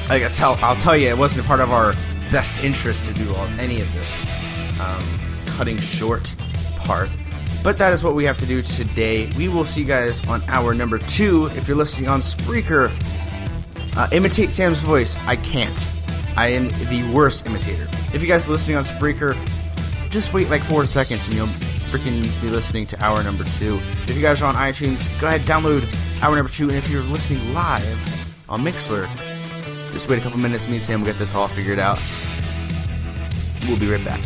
Speaker 6: I'll tell you, it wasn't part of our best interest to do any of this cutting short part. But that is what we have to do today. We will see you guys on hour number 2. If you're listening on Spreaker, imitate Sam's voice. I can't. I am the worst imitator. If you guys are listening on Spreaker, just wait like 4 seconds and you'll freaking be listening to hour number 2. If you guys are on iTunes, go ahead, download hour number 2. And if you're listening live on Mixler, just wait a couple minutes. Me and Sam will get this all figured out. We'll be right back.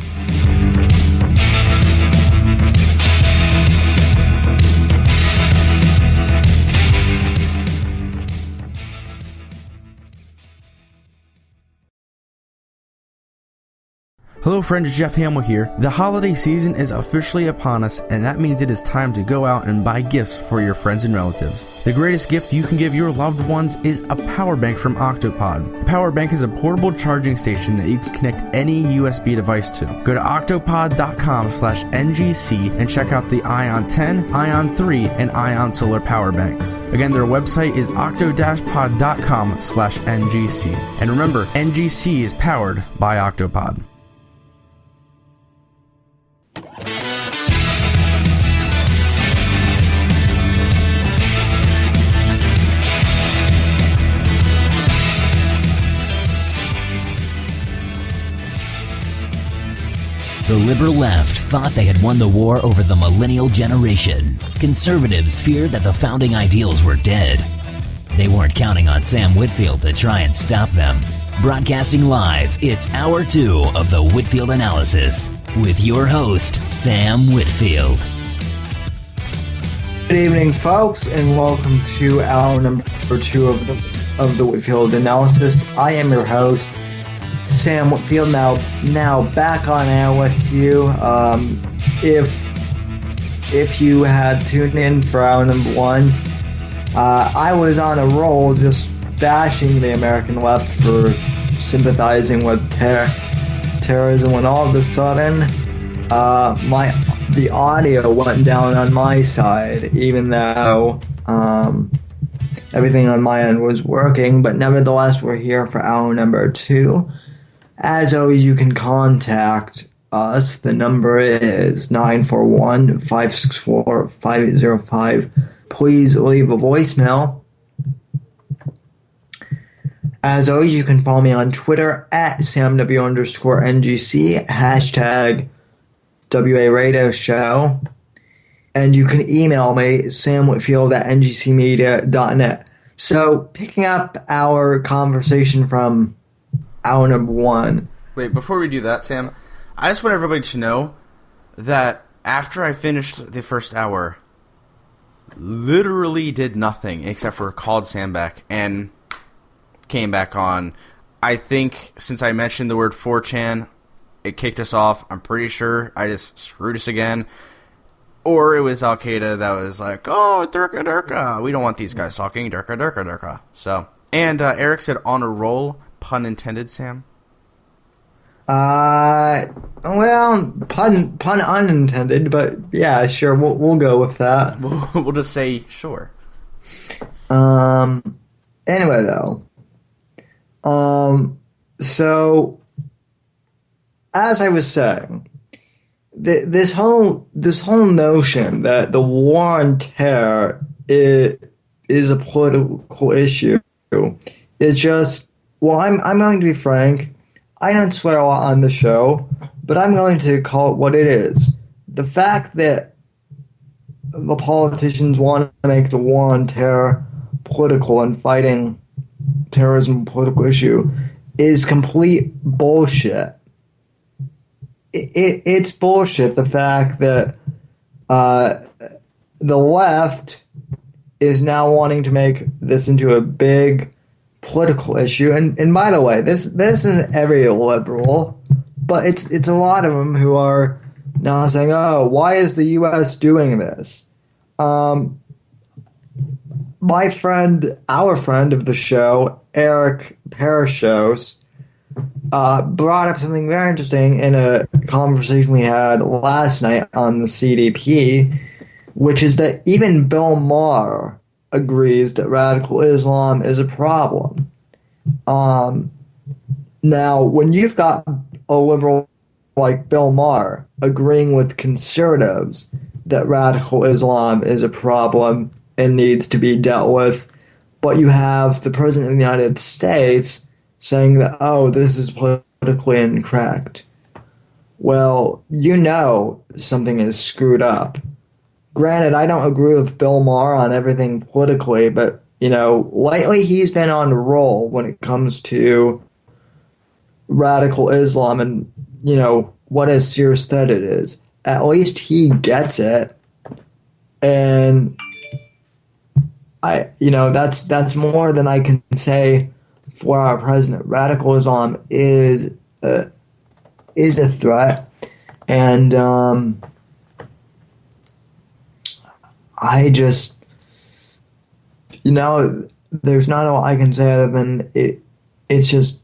Speaker 6: Hello friends, Jeff Hamill here. The holiday season is officially upon us, and that means it is time to go out and buy gifts for your friends and relatives. The greatest gift you can give your loved ones is a power bank from Octopod. A power bank is a portable charging station that you can connect any USB device to. Go to octopod.com/NGC and check out the Ion 10, Ion 3, and Ion Solar power banks. Again, their website is octo-pod.com/NGC. And remember, NGC is powered by Octopod.
Speaker 1: The liberal left thought they had won the war over the millennial generation. Conservatives feared that the founding ideals were dead. They weren't counting on Sam Whitfield to try and stop them. Broadcasting live, it's Hour 2 of the Whitfield Analysis with your host, Sam Whitfield.
Speaker 2: Good evening, folks, and welcome to hour number 2 of the Whitfield Analysis. I am your host, Sam Whitfield, now back on air with you. If you had tuned in for hour number 1, I was on a roll just bashing the American left for sympathizing with terrorism, when all of a sudden my the audio went down on my side, even though everything on my end was working. But nevertheless, we're here for hour number 2. As always, you can contact us. The number is 941-564-5805. Please leave a voicemail. As always, you can follow me on Twitter at SamW_NGC, hashtag WA Radio Show. And you can email me, samwhitfield@ngcmedia.net. So, picking up our conversation from hour number 1.
Speaker 6: Wait, before we do that, Sam, I just want everybody to know that after I finished the first hour, literally did nothing except for called Sam back and came back on. I think since I mentioned the word 4chan, it kicked us off. I'm pretty sure I just screwed us again. Or it was Al-Qaeda that was like, oh, Durka Durka. We don't want these guys talking. Durka Durka Durka. So, and Eric said on a roll, pun intended, Sam.
Speaker 2: Well, pun unintended, but yeah, sure, we'll go with that.
Speaker 6: We'll just say sure.
Speaker 2: Anyway, though, so as I was saying, this whole notion that the war on terror is a political issue is just, well, I'm going to be frank. I don't swear a lot on the show, but I'm going to call it what it is. The fact that the politicians want to make the war on terror political and fighting terrorism a political issue is complete bullshit. It's bullshit, the fact that the left is now wanting to make this into a big political issue, and by the way, this isn't every liberal, but it's a lot of them who are now saying, "Oh, why is the U.S. doing this?" Our friend of the show, Eric Parashos, brought up something very interesting in a conversation we had last night on the CDP, which is that even Bill Maher agrees that radical Islam is a problem. Now, when you've got a liberal like Bill Maher agreeing with conservatives that radical Islam is a problem and needs to be dealt with, but you have the President of the United States saying that, oh, this is politically incorrect, well, you know something is screwed up. Granted, I don't agree with Bill Maher on everything politically, but, lately he's been on a roll when it comes to radical Islam and, what a serious threat it is. At least he gets it. And that's more than I can say for our president. Radical Islam is a threat. And, I just, there's not a lot I can say other than it's just,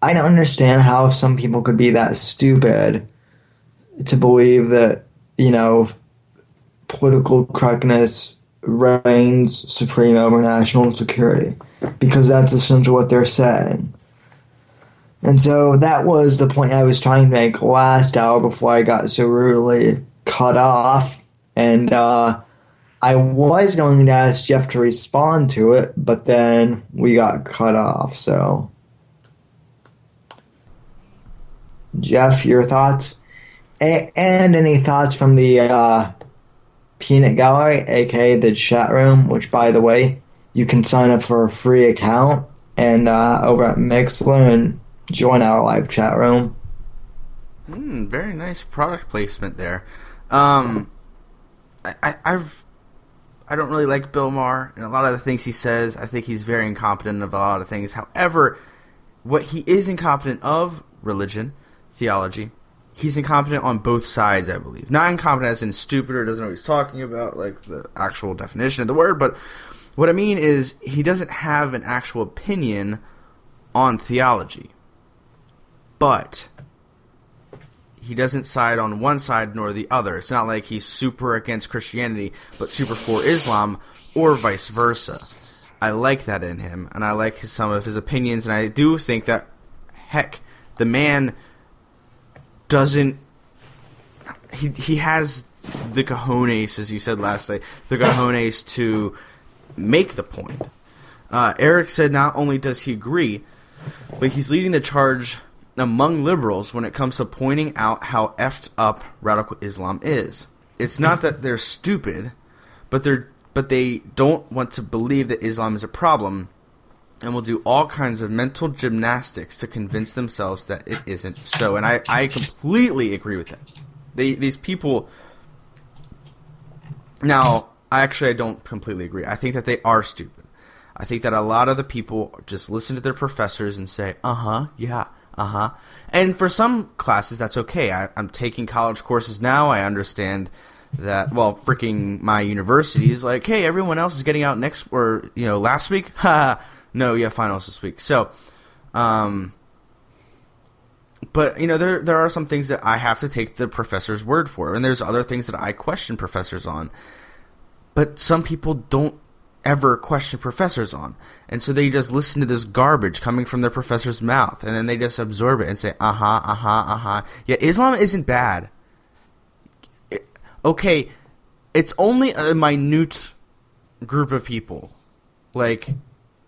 Speaker 2: I don't understand how some people could be that stupid to believe that, political correctness reigns supreme over national security, because that's essentially what they're saying. And so that was the point I was trying to make last hour before I got so rudely cut off. And I was going to ask Jeff to respond to it, but then we got cut off. So, Jeff, your thoughts? And any thoughts from the Peanut Gallery, aka the chat room, which, by the way, you can sign up for a free account and over at Mixler and join our live chat room.
Speaker 6: Very nice product placement there. I don't really like Bill Maher, and a lot of the things he says, I think he's very incompetent of a lot of things. However, what he is incompetent of, religion, theology, he's incompetent on both sides, I believe. Not incompetent as in stupid or doesn't know what he's talking about, like the actual definition of the word, but what I mean is he doesn't have an actual opinion on theology. But he doesn't side on one side nor the other. It's not like he's super against Christianity but super for Islam, or vice versa. I like that in him, and I like some of his opinions, and I do think that, heck, the man doesn't... He has the cojones, as you said last night, the cojones to make the point. Eric said not only does he agree, but he's leading the charge among liberals when it comes to pointing out how effed up radical Islam is. It's not that they're stupid, but they don't want to believe that Islam is a problem, and will do all kinds of mental gymnastics to convince themselves that it isn't so. And I completely agree with that. These people... Now, I don't completely agree. I think that they are stupid. I think that a lot of the people just listen to their professors and say, yeah, And for some classes, that's okay. I'm taking college courses now. I understand that, well, freaking my university is like, hey, everyone else is getting out last week? No, yeah, finals this week. So, but, there are some things that I have to take the professor's word for, and there's other things that I question professors on. But some people don't ever question professors on. And so they just listen to this garbage coming from their professor's mouth, and then they just absorb it and say, Yeah, Islam isn't bad. Okay, it's only a minute group of people, like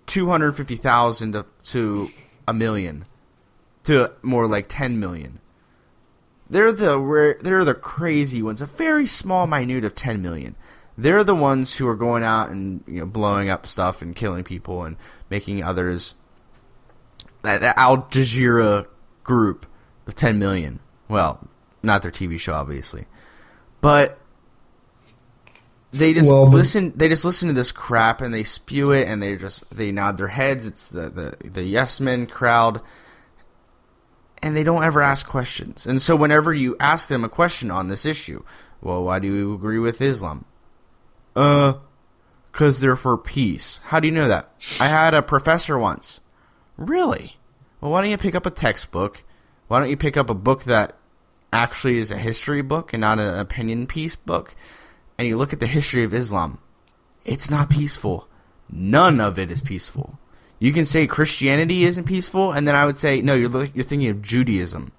Speaker 6: 250,000 to a million, to more like 10 million. They're the crazy ones, a very small minute of 10 million. They're the ones who are going out and blowing up stuff and killing people and making others. That Al Jazeera group of 10 million. Well, not their TV show, obviously, but they just listen. They just listen to this crap and they spew it, and they nod their heads. It's the yes men crowd, and they don't ever ask questions. And so whenever you ask them a question on this issue, well, why do you agree with Islam? Because they're for peace. How do you know that? I had a professor once. Really? Well, why don't you pick up a textbook? Why don't you pick up a book that actually is a history book and not an opinion piece book? And you look at the history of Islam. It's not peaceful. None of it is peaceful. You can say Christianity isn't peaceful, and then I would say, no, you're thinking of Judaism.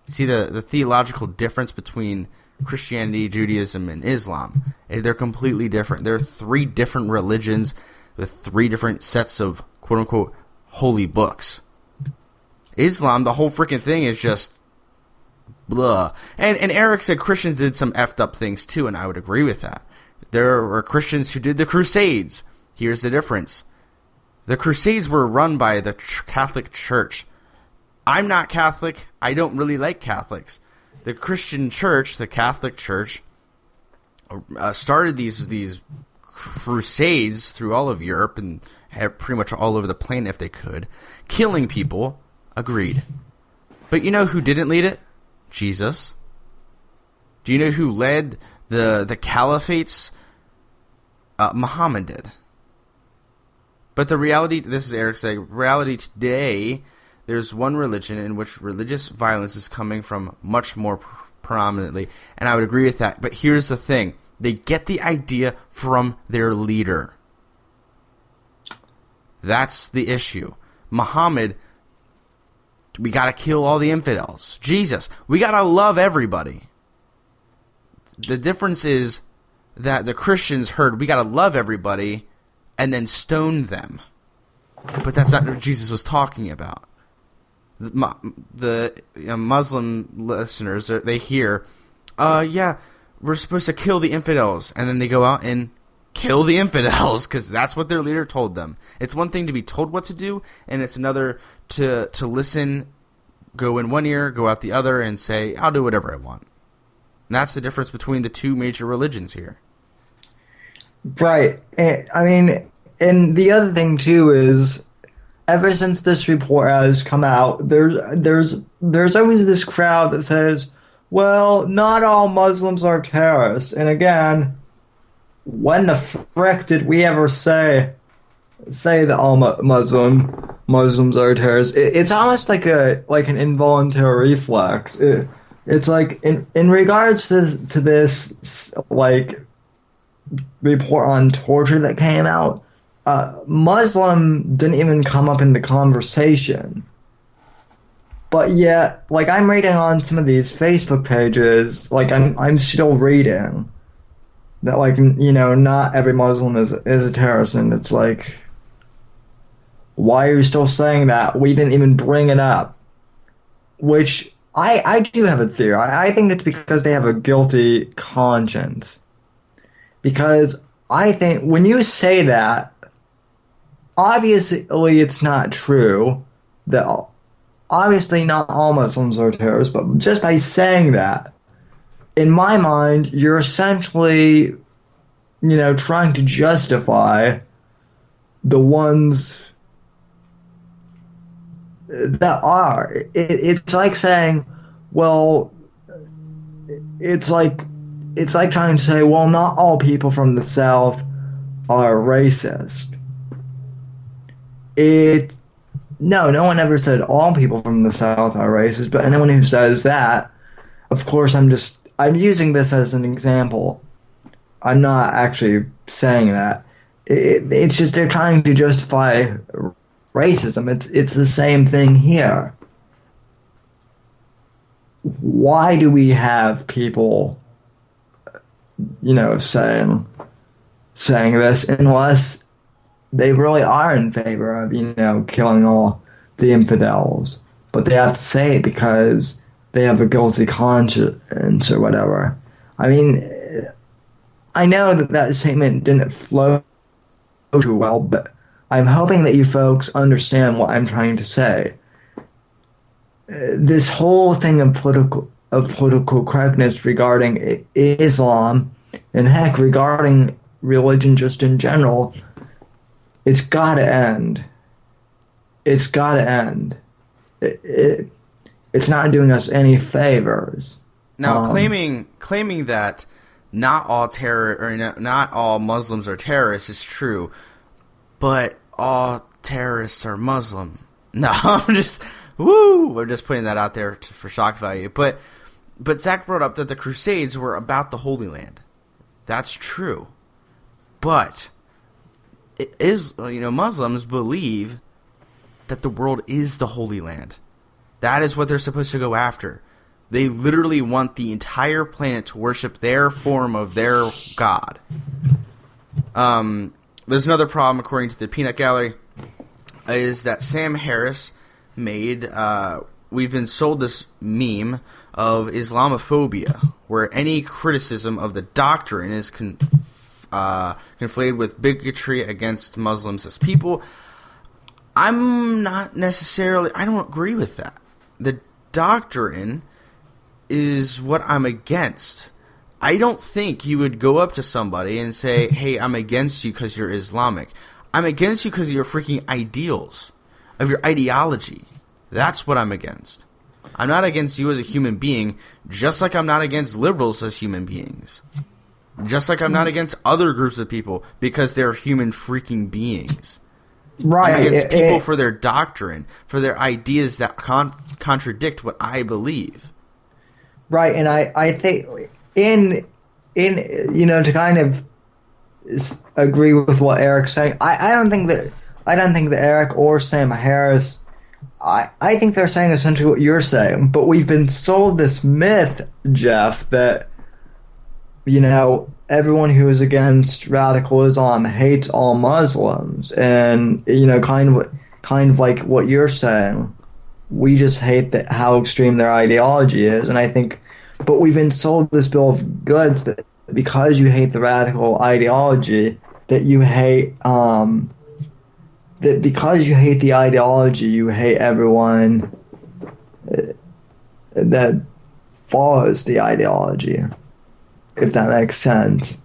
Speaker 6: See the theological difference between Christianity, Judaism, and Islam. They're completely different. They're three different religions with three different sets of quote-unquote holy books. Islam, the whole freaking thing is just blah. And Eric said Christians did some effed up things too, and I would agree with that. There were Christians who did the Crusades. Here's the difference. The Crusades were run by the Catholic Church. I'm not Catholic. I don't really like Catholics. The Christian Church, the Catholic Church, started these crusades through all of Europe and pretty much all over the planet if they could, killing people. Agreed. But you know who didn't lead it? Jesus. Do you know who led the caliphates? Muhammad did. But the reality, this is Eric saying, reality today, there's one religion in which religious violence is coming from much more prominently, and I would agree with that. But here's the thing. They get the idea from their leader. That's the issue. Muhammad, we got to kill all the infidels. Jesus, we got to love everybody. The difference is that the Christians heard we got to love everybody and then stone them. But that's not what Jesus was talking about. The Muslim listeners, they hear, yeah, we're supposed to kill the infidels, and then they go out and kill the infidels because that's what their leader told them. It's one thing to be told what to do, and it's another to listen, go in one ear, go out the other, and say, I'll do whatever I want. And that's the difference between the two major religions here.
Speaker 2: Right. I mean, and the other thing too is, ever since this report has come out, there's always this crowd that says, well, not all Muslims are terrorists. And again, when the frick did we ever say that all Muslims are terrorists? It's almost like an involuntary reflex. It's like in regards to this like report on torture that came out, Muslim didn't even come up in the conversation. But yet, like, I'm reading on some of these Facebook pages, like I'm still reading that, like, you know, not every Muslim is a terrorist, and it's like, why are you still saying that? We didn't even bring it up. Which I do have a theory. I think it's because they have a guilty conscience. Because I think when you say that, obviously it's not true that obviously not all Muslims are terrorists, but just by saying that, in my mind, you're essentially, you know, trying to justify the ones that are. It's like saying, well, it's like trying to say, well, not all people from the South are racist. No one ever said all people from the South are racist, but anyone who says that, of course, I'm using this as an example. I'm not actually saying that. It's just they're trying to justify racism. It's the same thing here. Why do we have people, you know, saying this unless they really are in favor of, you know, killing all the infidels? But they have to say it because they have a guilty conscience or whatever. I mean, I know that statement didn't flow too well, but I'm hoping that you folks understand what I'm trying to say. This whole thing of political correctness regarding Islam, and heck, regarding religion just in general, it's got to end. It's got to end. It's not doing us any favors.
Speaker 6: Now, claiming that not all Muslims are terrorists is true, but all terrorists are Muslim. No, we're just putting that out there for shock value. But Zach brought up that the Crusades were about the Holy Land. That's true, but it is, you know, Muslims believe that the world is the Holy Land. That is what they're supposed to go after. They literally want the entire planet to worship their form of their god. There's another problem, according to the Peanut Gallery, is that Sam Harris made, we've been sold this meme of Islamophobia, where any criticism of the doctrine is conflated with bigotry against Muslims as people. I'm not necessarily, I don't agree with that. The doctrine is what I'm against. I don't think you would go up to somebody and say, hey, I'm against you because you're Islamic. I'm against you because of your freaking ideals, of your ideology. That's what I'm against. I'm not against you as a human being, just like I'm not against liberals as human beings. Just like I'm not against other groups of people because they're human freaking beings.
Speaker 2: Right.
Speaker 6: I'm against people for their doctrine, for their ideas that contradict what I believe.
Speaker 2: Right, and I think in you know, to kind of agree with what Eric's saying, I don't think that Eric or Sam Harris, I think they're saying essentially what you're saying, but we've been sold this myth, Jeff, that, you know, everyone who is against radical Islam hates all Muslims, and, you know, kind of like what you're saying. We just hate how extreme their ideology is, and I think, but we've been sold this bill of goods that because you hate the radical ideology, that you hate, that because you hate the ideology, you hate everyone that follows the ideology, if that makes sense.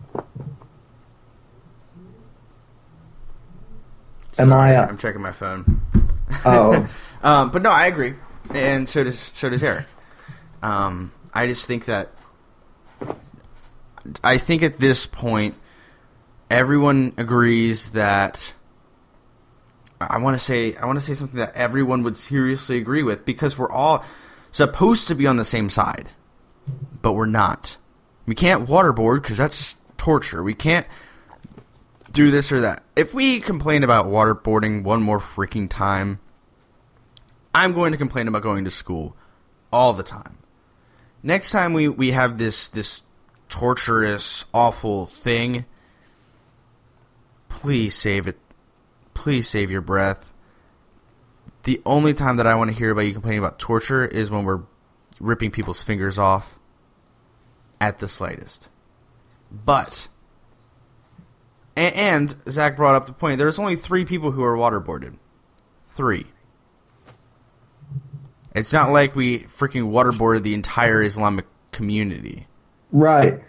Speaker 6: I'm checking my phone.
Speaker 2: Oh.
Speaker 6: But no, I agree, and so does Eric. I just think that at this point, everyone agrees that I want to say something that everyone would seriously agree with, because we're all supposed to be on the same side. but we're not. We can't waterboard because that's torture. We can't do this or that. If we complain about waterboarding one more freaking time, I'm going to complain about going to school all the time. Next time we have this torturous, awful thing, please save it. Please save your breath. The only time that I want to hear about you complaining about torture is when we're ripping people's fingers off at the slightest. But, and Zach brought up the point, there's only 3 people who are waterboarded. 3. It's not like we freaking waterboarded the entire Islamic community.
Speaker 2: Right.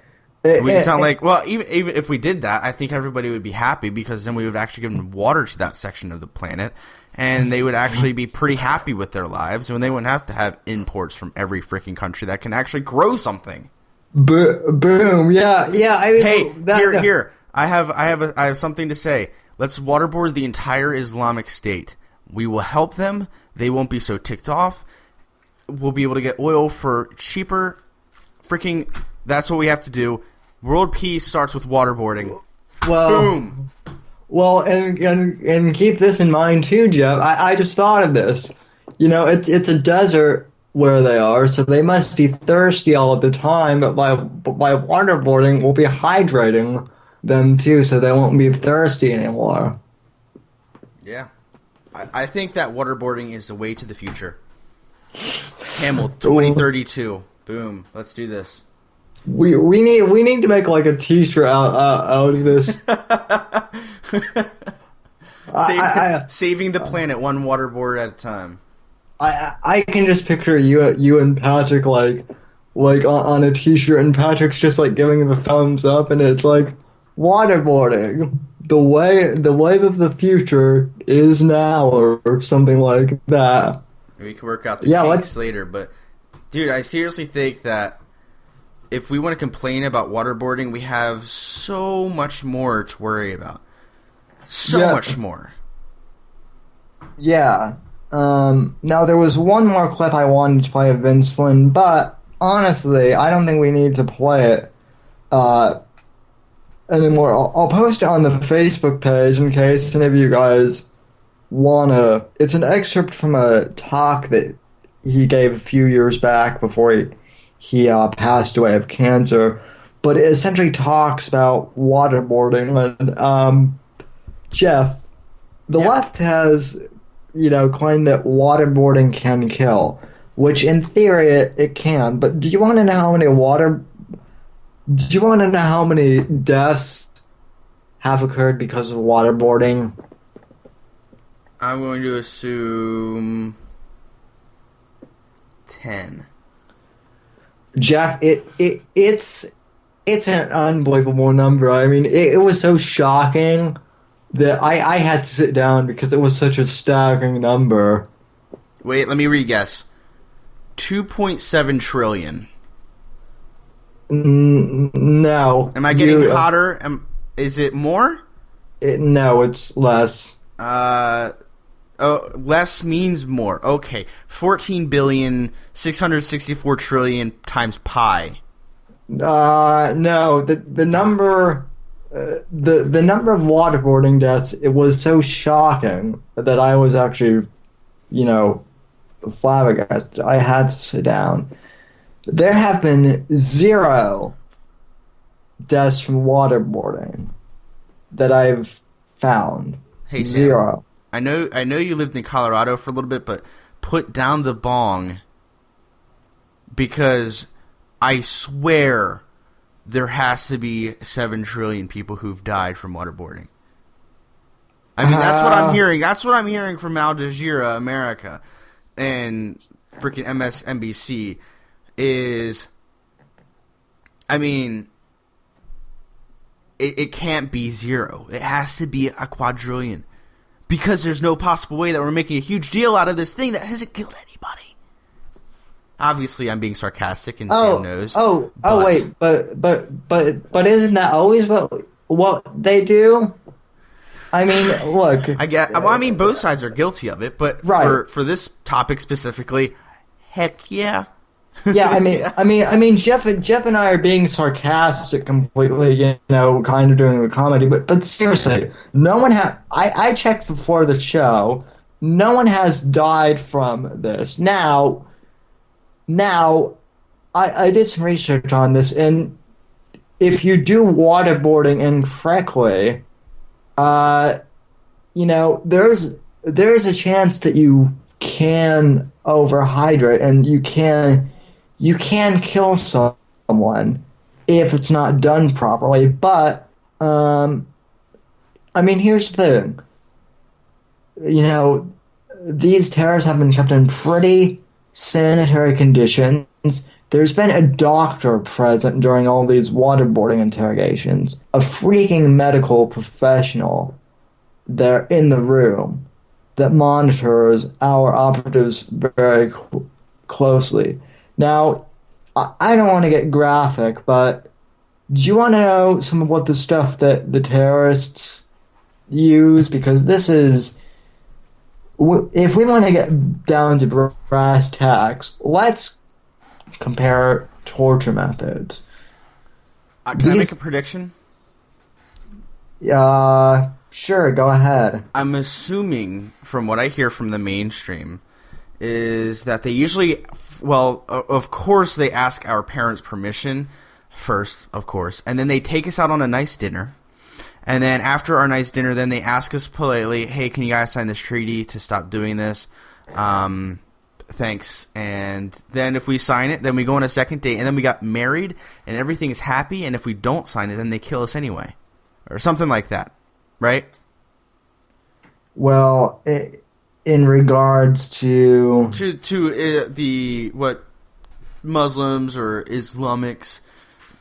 Speaker 6: It's not like, well, even if we did that, I think everybody would be happy because then we would actually give them water to that section of the planet, and they would actually be pretty happy with their lives, and they wouldn't have to have imports from every freaking country that can actually grow something.
Speaker 2: Boom! Yeah. I mean,
Speaker 6: hey, here. I have something to say. Let's waterboard the entire Islamic State. We will help them. They won't be so ticked off. We'll be able to get oil for cheaper. Freaking, that's what we have to do. World peace starts with waterboarding.
Speaker 2: Well,
Speaker 6: boom.
Speaker 2: Well, and keep this in mind too, Jeff. I just thought of this. You know, it's a desert where they are, so they must be thirsty all of the time. But by waterboarding, we'll be hydrating them too, so they won't be thirsty anymore.
Speaker 6: Yeah, I think that waterboarding is the way to the future. Camel 2032. Boom. Let's do this.
Speaker 2: We need to make like a T-shirt out of this.
Speaker 6: Saving the planet one waterboard at a time.
Speaker 2: I can just picture you and Patrick like on a T-shirt, and Patrick's just like giving the thumbs up, and it's like waterboarding. The wave of the future is now, or something like that.
Speaker 6: We can work out the kinks later, but dude, I seriously think that if we want to complain about waterboarding, we have so much more to worry about. So much more.
Speaker 2: Yeah. Now, there was one more clip I wanted to play of Vince Flynn, but honestly, I don't think we need to play it anymore. I'll post it on the Facebook page in case any of you guys wanna. It's an excerpt from a talk that he gave a few years back before he passed away of cancer, but it essentially talks about waterboarding. And Jeff, the left has, claimed that waterboarding can kill, which in theory it can. But do you want to know how many deaths have occurred because of waterboarding?
Speaker 6: I'm going to assume 10.
Speaker 2: Jeff, it's an unbelievable number. I mean, it was so shocking that I had to sit down because it was such a staggering number.
Speaker 6: Wait, let me re-guess. 2.7 trillion.
Speaker 2: No.
Speaker 6: Am I getting hotter? Is it more?
Speaker 2: No, it's less.
Speaker 6: Less means more. Okay. 14,664,000,000,000,000 times pi.
Speaker 2: No, the number the number of waterboarding deaths, it was so shocking that I was actually, flabbergasted. I had to sit down. There have been 0 deaths from waterboarding that I've found.
Speaker 6: Hey,
Speaker 2: 0.
Speaker 6: Sam, I know you lived in Colorado for a little bit, but put down the bong, because I swear there has to be 7 trillion people who've died from waterboarding. I mean, that's what I'm hearing. That's what I'm hearing from Al Jazeera America and freaking MSNBC is, I mean, it can't be 0. It has to be a quadrillion. Because there's no possible way that we're making a huge deal out of this thing that hasn't killed anybody. Obviously, I'm being sarcastic, and Sam knows.
Speaker 2: Wait, but isn't that always what they do? I mean, look.
Speaker 6: I mean, both sides are guilty of it, but
Speaker 2: right.
Speaker 6: for this topic specifically, heck yeah.
Speaker 2: Yeah, I mean, Jeff and I are being sarcastic completely, kind of doing the comedy, but seriously, no one I checked before the show, no one has died from this. Now, I did some research on this, and if you do waterboarding incorrectly, there's a chance that you can overhydrate and you can kill someone if it's not done properly. But here's the thing. These terrorists have been kept in pretty sanitary conditions. There's been a doctor present during all these waterboarding interrogations, a freaking medical professional there in the room that monitors our operatives very closely. Now, I don't want to get graphic, but do you want to know some of what the stuff that the terrorists use? Because this is, if we want to get down to brass tacks, let's compare torture methods.
Speaker 6: Can I make a prediction?
Speaker 2: Sure, go ahead.
Speaker 6: I'm assuming, from what I hear from the mainstream, is that they usually, well, of course they ask our parents' permission first, of course, and then they take us out on a nice dinner. And then after our nice dinner, then they ask us politely, hey, can you guys sign this treaty to stop doing this? Thanks. And then if we sign it, then we go on a second date, and then we got married, and everything is happy, and if we don't sign it, then they kill us anyway. Or something like that. Right?
Speaker 2: Well, in regards to
Speaker 6: the what Muslims or Islamics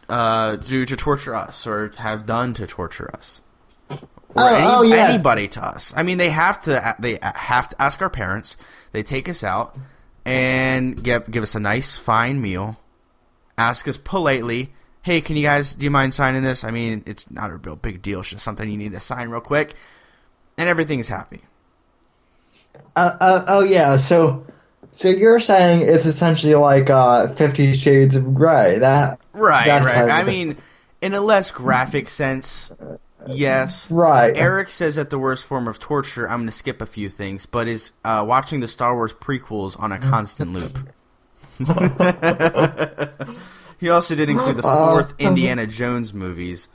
Speaker 6: do to torture us or have done to torture us, or anybody to us. I mean, they have to ask our parents. They take us out and give us a nice fine meal. Ask us politely, hey, do you mind signing this? I mean, it's not a real big deal. It's just something you need to sign real quick. And everything's happy.
Speaker 2: Yeah. So you're saying it's essentially like 50 Shades of Grey.
Speaker 6: Right. I mean, in a less graphic sense, yes.
Speaker 2: Right.
Speaker 6: Eric says that the worst form of torture, I'm going to skip a few things, but is watching the Star Wars prequels on a constant loop. He also did include the fourth Indiana Jones movies,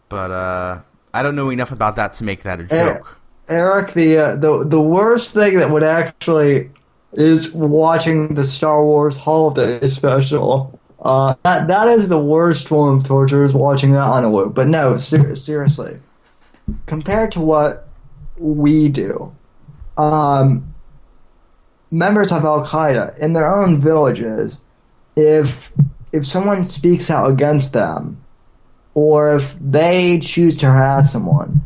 Speaker 6: but I don't know enough about that to make that a joke.
Speaker 2: Eric, the worst thing that would actually is watching the Star Wars Holiday special. That is the worst form of torture, is watching that on a loop. But no, seriously, compared to what we do, members of Al Qaeda in their own villages, if someone speaks out against them, or if they choose to harass someone,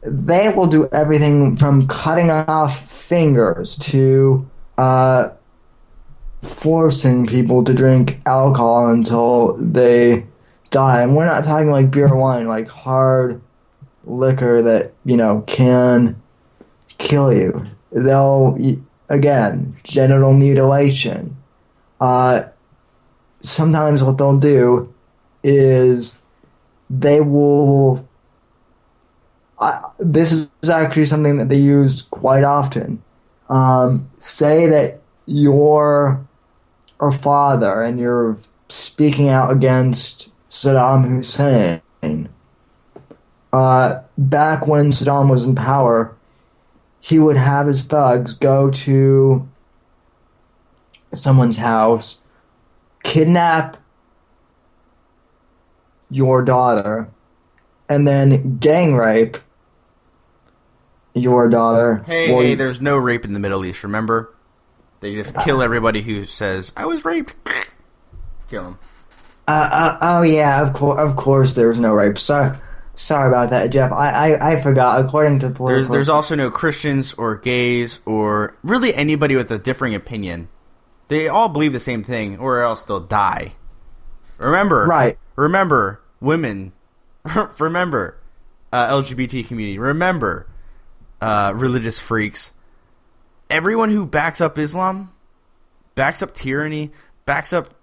Speaker 2: they will do everything from cutting off fingers to forcing people to drink alcohol until they die. And we're not talking like beer or wine, like hard liquor that, can kill you. They'll, again, genital mutilation. Sometimes what they'll do is they will... this is actually something that they use quite often. Say that you're a father and you're speaking out against Saddam Hussein. Back when Saddam was in power, he would have his thugs go to someone's house, kidnap your daughter, and then gang rape your daughter.
Speaker 6: Hey, there's no rape in the Middle East, remember? They just kill everybody who says, I was raped. Kill them.
Speaker 2: Oh yeah, of course there's no rape. Sorry about that, Jeff. I forgot. According to political...
Speaker 6: There's also no Christians or gays or really anybody with a differing opinion. They all believe the same thing, or else they'll die. Remember.
Speaker 2: Right.
Speaker 6: Remember, women. Remember, LGBT community. Remember, religious freaks. Everyone who backs up Islam, backs up tyranny, backs up.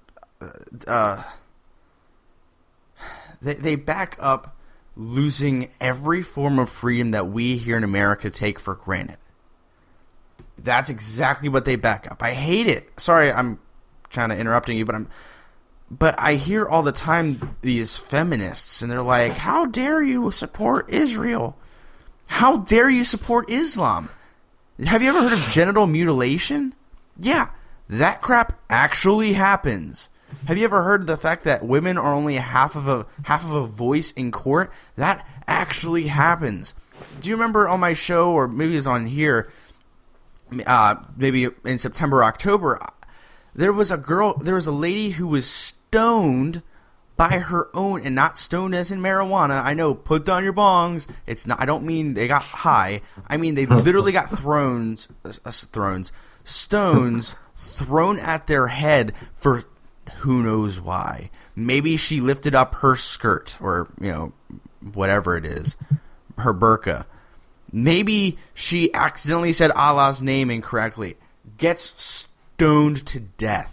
Speaker 6: They back up losing every form of freedom that we here in America take for granted. That's exactly what they back up. I hate it. Sorry, I'm kind of interrupting you, but I hear all the time these feminists, and they're like, how dare you support Israel? How dare you support Islam? Have you ever heard of genital mutilation? Yeah, that crap actually happens. Have you ever heard of the fact that women are only half of a voice in court? That actually happens. Do you remember on my show, or maybe it's on here, maybe in September, October, there was a lady who was stoned by her own, and not stoned as in marijuana. I know, put down your bongs. It's not. I don't mean they got high. I mean they literally got stones thrown at their head for who knows why. Maybe she lifted up her skirt, or whatever it is, her burqa. Maybe she accidentally said Allah's name incorrectly. Gets stoned to death.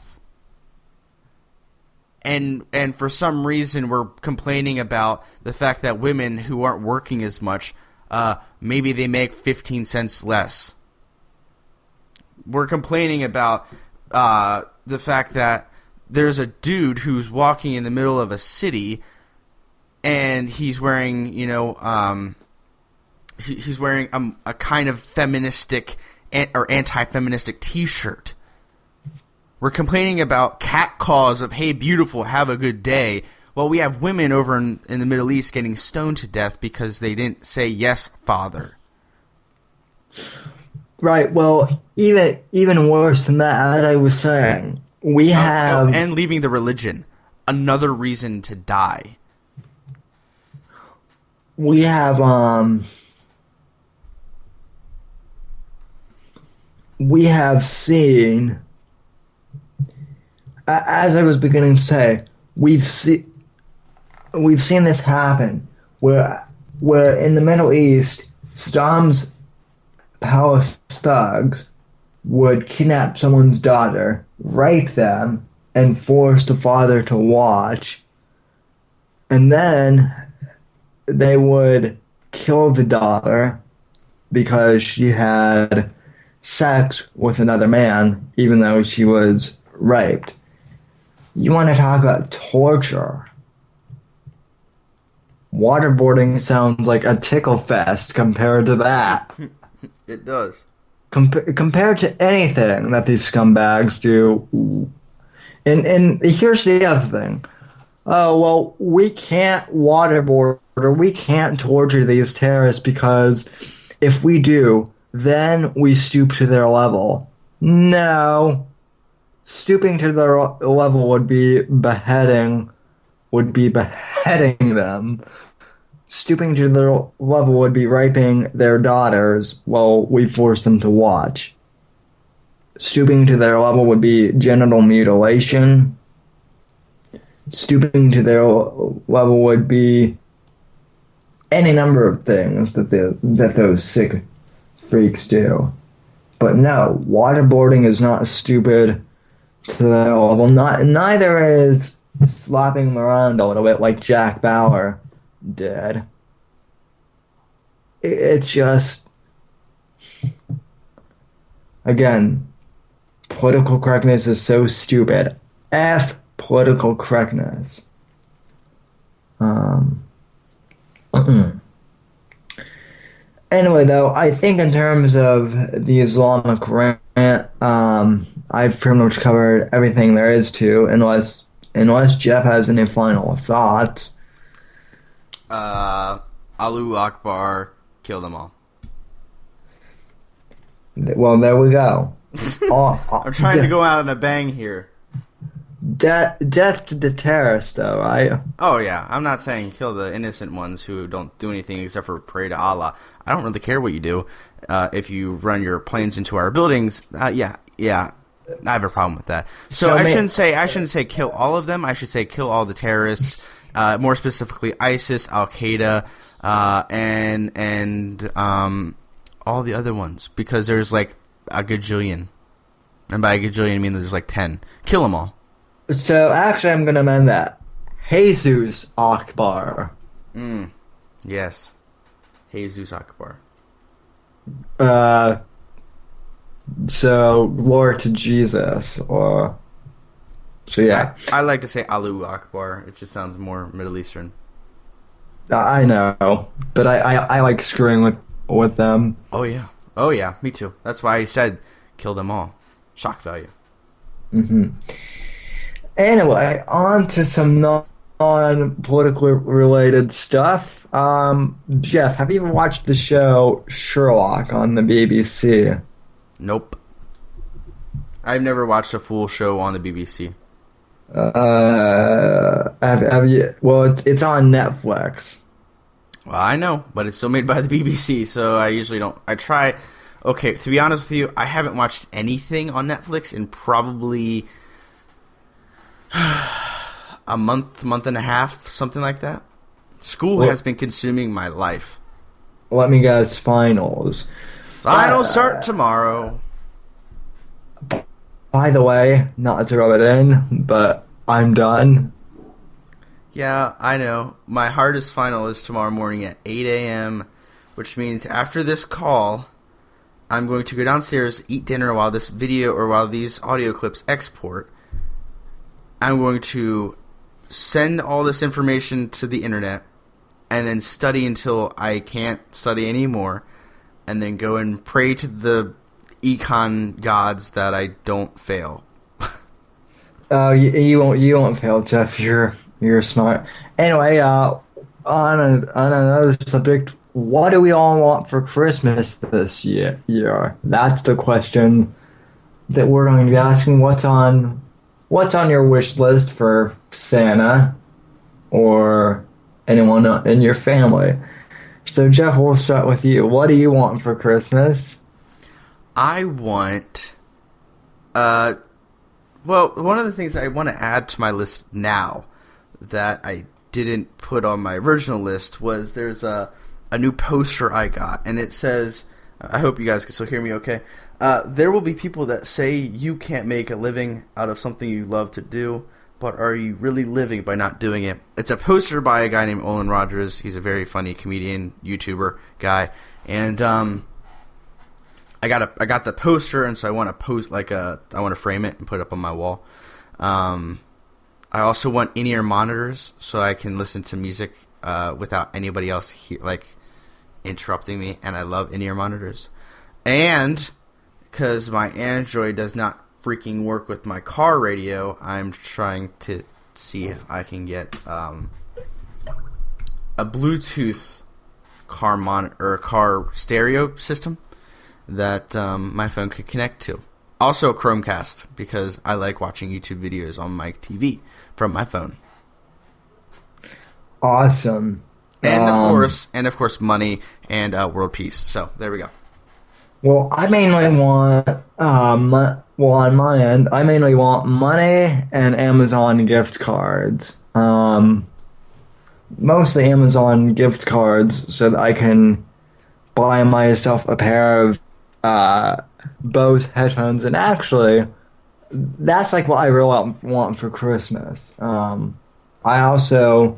Speaker 6: And for some reason we're complaining about the fact that women who aren't working as much, maybe they make 15 cents less. We're complaining about the fact that there's a dude who's walking in the middle of a city, and he's wearing, he's wearing a kind of feministic or anti-feministic T-shirt. We're complaining about catcalls of, hey, beautiful, have a good day. Well, we have women over in the Middle East getting stoned to death because they didn't say, yes, father.
Speaker 2: Right, well, even worse than that, as I was saying, we have...
Speaker 6: and leaving the religion. Another reason to die.
Speaker 2: We have, seen... As I was beginning to say, we've seen this happen where in the Middle East, Saddam's power thugs would kidnap someone's daughter, rape them, and force the father to watch, and then they would kill the daughter because she had sex with another man, even though she was raped. You want to talk about torture? Waterboarding sounds like a tickle fest compared to that.
Speaker 6: It does.
Speaker 2: Compared to anything that these scumbags do. And here's the other thing. Oh, well, we can't waterboard or we can't torture these terrorists because if we do, then we stoop to their level. No. Stooping to their level would be beheading them. Stooping to their level would be raping their daughters while we force them to watch. Stooping to their level would be genital mutilation. Stooping to their level would be any number of things that those sick freaks do. But no, waterboarding is not stupid to that level. Neither is slapping them around a little bit like Jack Bauer did. It's just, again, political correctness is so stupid. F political correctness. Anyway, though, I think in terms of the Islamic rant, I've pretty much covered everything there is to, unless Jeff has any final thoughts.
Speaker 6: Allahu Akbar, kill them all.
Speaker 2: Well, there we go.
Speaker 6: I'm trying to go out on a bang here.
Speaker 2: Death to the terrorists, though, right?
Speaker 6: Oh, yeah. I'm not saying kill the innocent ones who don't do anything except for pray to Allah. I don't really care what you do. If you run your planes into our buildings, yeah. I have a problem with that. So I shouldn't say kill all of them. I should say kill all the terrorists. More specifically, ISIS, Al Qaeda, and all the other ones, because there's like a gajillion, and by a gajillion I mean there's like 10. Kill them all.
Speaker 2: So actually, I'm gonna amend that. Jesus Akbar.
Speaker 6: Yes. Jesus Akbar.
Speaker 2: So glory to Jesus, or so yeah.
Speaker 6: I like to say Allahu Akbar. It just sounds more Middle Eastern.
Speaker 2: I know, but I like screwing with them.
Speaker 6: Oh yeah, me too. That's why I said kill them all. Shock value.
Speaker 2: Anyway, on to some non-politically related stuff. Jeff, have you ever watched the show Sherlock on the BBC?
Speaker 6: Nope. I've never watched a full show on the BBC.
Speaker 2: Have you? Well, it's on Netflix.
Speaker 6: Well, I know, but it's still made by the BBC, so I usually don't. I try. Okay, to be honest with you, I haven't watched anything on Netflix in probably a month and a half, something like that. School has been consuming my life.
Speaker 2: Let me guess, finals.
Speaker 6: Finals start tomorrow.
Speaker 2: By the way, not to rub it in, but I'm done.
Speaker 6: Yeah, I know. My hardest final is tomorrow morning at 8 a.m., which means after this call, I'm going to go downstairs, eat dinner while this video or while these audio clips export. I'm going to send all this information to the internet and then study until I can't study anymore, and then go and pray to the econ gods that I don't fail.
Speaker 2: Oh, you won't fail, Jeff. You're smart. Anyway, on another subject, what do we all want for Christmas this year? That's the question that we're going to be asking. What's on your wish list for Santa or anyone in your family? So, Jeff, we'll start with you. What do you want for Christmas?
Speaker 6: I want, well, one of the things I want to add to my list now that I didn't put on my original list was there's a new poster I got, and it says, I hope you guys can still hear me okay, there will be people that say you can't make a living out of something you love to do, but are you really living by not doing it? It's a poster by a guy named Olin Rogers. He's a very funny comedian, YouTuber guy, and I got the poster, and so I want to I want to frame it and put it up on my wall. I also want in-ear monitors so I can listen to music without anybody else interrupting me, and I love in-ear monitors. And because my Android does not freaking work with my car radio, I'm trying to see if I can get a Bluetooth car stereo system that my phone could connect to. Also a Chromecast, because I like watching YouTube videos on my TV from my phone.
Speaker 2: Awesome.
Speaker 6: And of course money and world peace. So there we go.
Speaker 2: Well, I mainly want on my end, I mainly want money and Amazon gift cards. Mostly Amazon gift cards so that I can buy myself a pair of Bose headphones, and actually that's like what I really want for Christmas. I also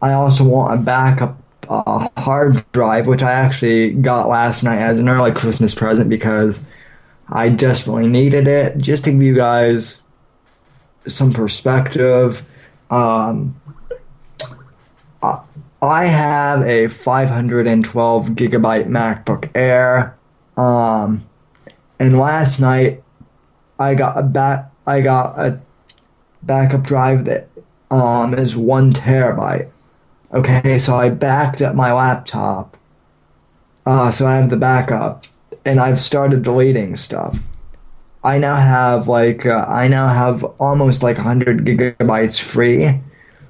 Speaker 2: want a backup hard drive, which I actually got last night as an early Christmas present because I desperately needed it. Just to give you guys some perspective, I have a 512 gigabyte MacBook Air, and last night I got a backup drive that is 1 terabyte. Okay, so I backed up my laptop, so I have the backup, and I've started deleting stuff. I now have almost 100 gigabytes free,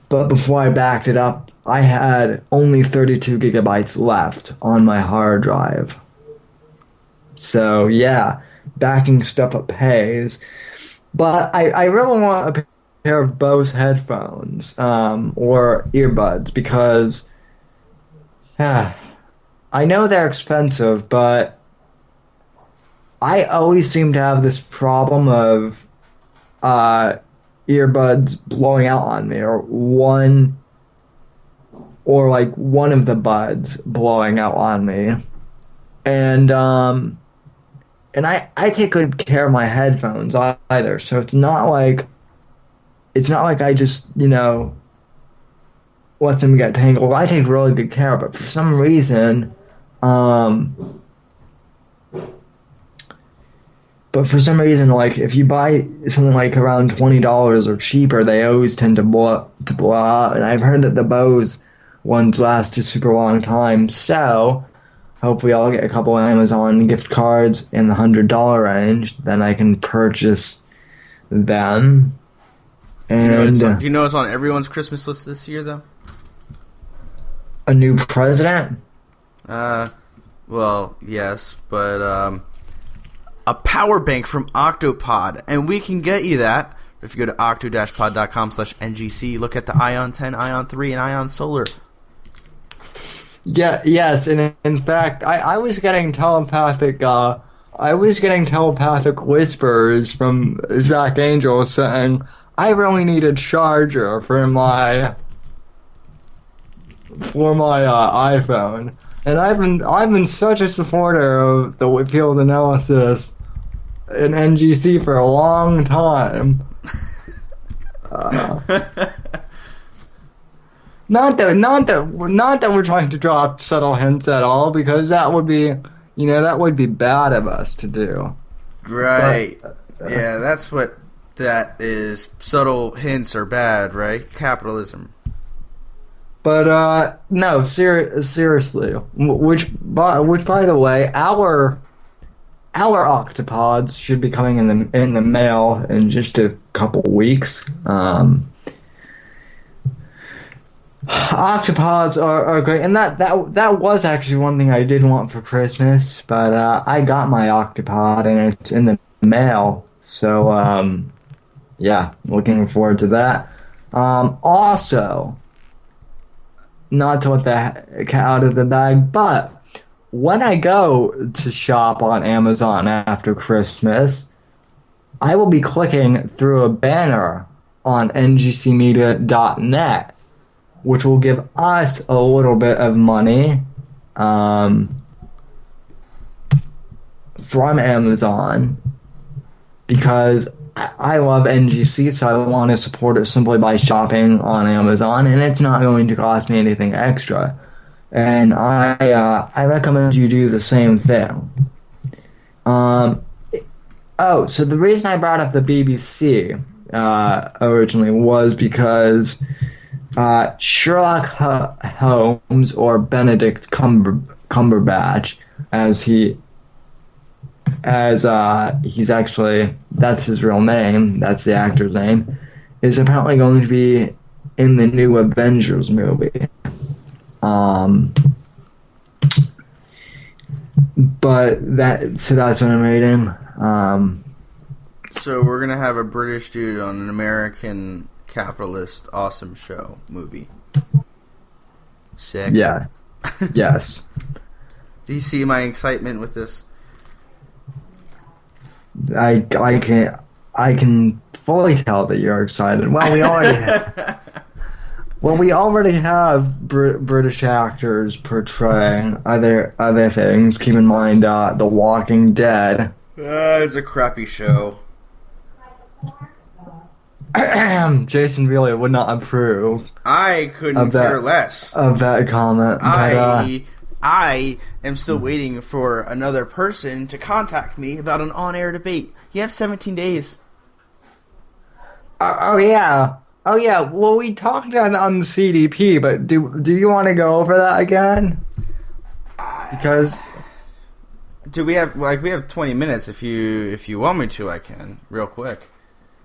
Speaker 2: but before I backed it up, I had only 32 gigabytes left on my hard drive. So yeah, backing stuff up pays. But I really want a pair of Bose headphones or earbuds because I know they're expensive, but I always seem to have this problem of earbuds blowing out on me, or like one of the buds blowing out on me. And I take good care of my headphones either, so it's not like I just, let them get tangled. I take really good care of it. For some reason, like if you buy something like around $20 or cheaper, they always tend to blow out. And I've heard that the Bose ones last a super long time. So hopefully I'll get a couple of Amazon gift cards in the $100 range. Then I can purchase them. And
Speaker 6: do you know it's on everyone's Christmas list this year, though?
Speaker 2: A new president?
Speaker 6: Well, yes, but a power bank from Octopod, and we can get you that if you go to octo-pod.com/NGC. Look at the Ion 10, Ion 3, and Ion Solar.
Speaker 2: Yeah, yes, and in fact, I was getting telepathic whispers from Zach Angel saying I really need a charger for my iPhone, and I've been such a supporter of the field analysis in NGC for a long time. Not that we're trying to drop subtle hints at all, because that would be bad of us to do.
Speaker 6: Right. Yeah, that's what that is. Subtle hints are bad, right? Capitalism.
Speaker 2: But no, seriously. Which by the way, our octopods should be coming in the mail in just a couple weeks. Octopods are great, and that was actually one thing I did want for Christmas, but I got my octopod and it's in the mail, so yeah, looking forward to that. Also, not to let the cat out of the bag, but when I go to shop on Amazon after Christmas, I will be clicking through a banner on ngcmedia.net, which will give us a little bit of money from Amazon, because I love NGC, so I want to support it simply by shopping on Amazon, and it's not going to cost me anything extra. And I recommend you do the same thing. So the reason I brought up the BBC originally was because Sherlock Holmes, or Benedict Cumberbatch, he's actually, that's his real name, that's the actor's name, is apparently going to be in the new Avengers movie. So that's what I'm reading.
Speaker 6: So we're gonna have a British dude on an American capitalist awesome show movie. Sick.
Speaker 2: Yeah. Yes.
Speaker 6: Do you see my excitement with this?
Speaker 2: I can fully tell that you're excited. Well, we already have British actors portraying other things. Keep in mind, The Walking Dead.
Speaker 6: It's a crappy show.
Speaker 2: Jason really would not approve.
Speaker 6: I couldn't care less
Speaker 2: of that comment.
Speaker 6: I am still waiting for another person to contact me about an on-air debate. You have 17 days.
Speaker 2: Oh yeah. Well, we talked on the CDP, but do you want to go over that again? Because
Speaker 6: we have 20 minutes. If you want me to, I can real quick.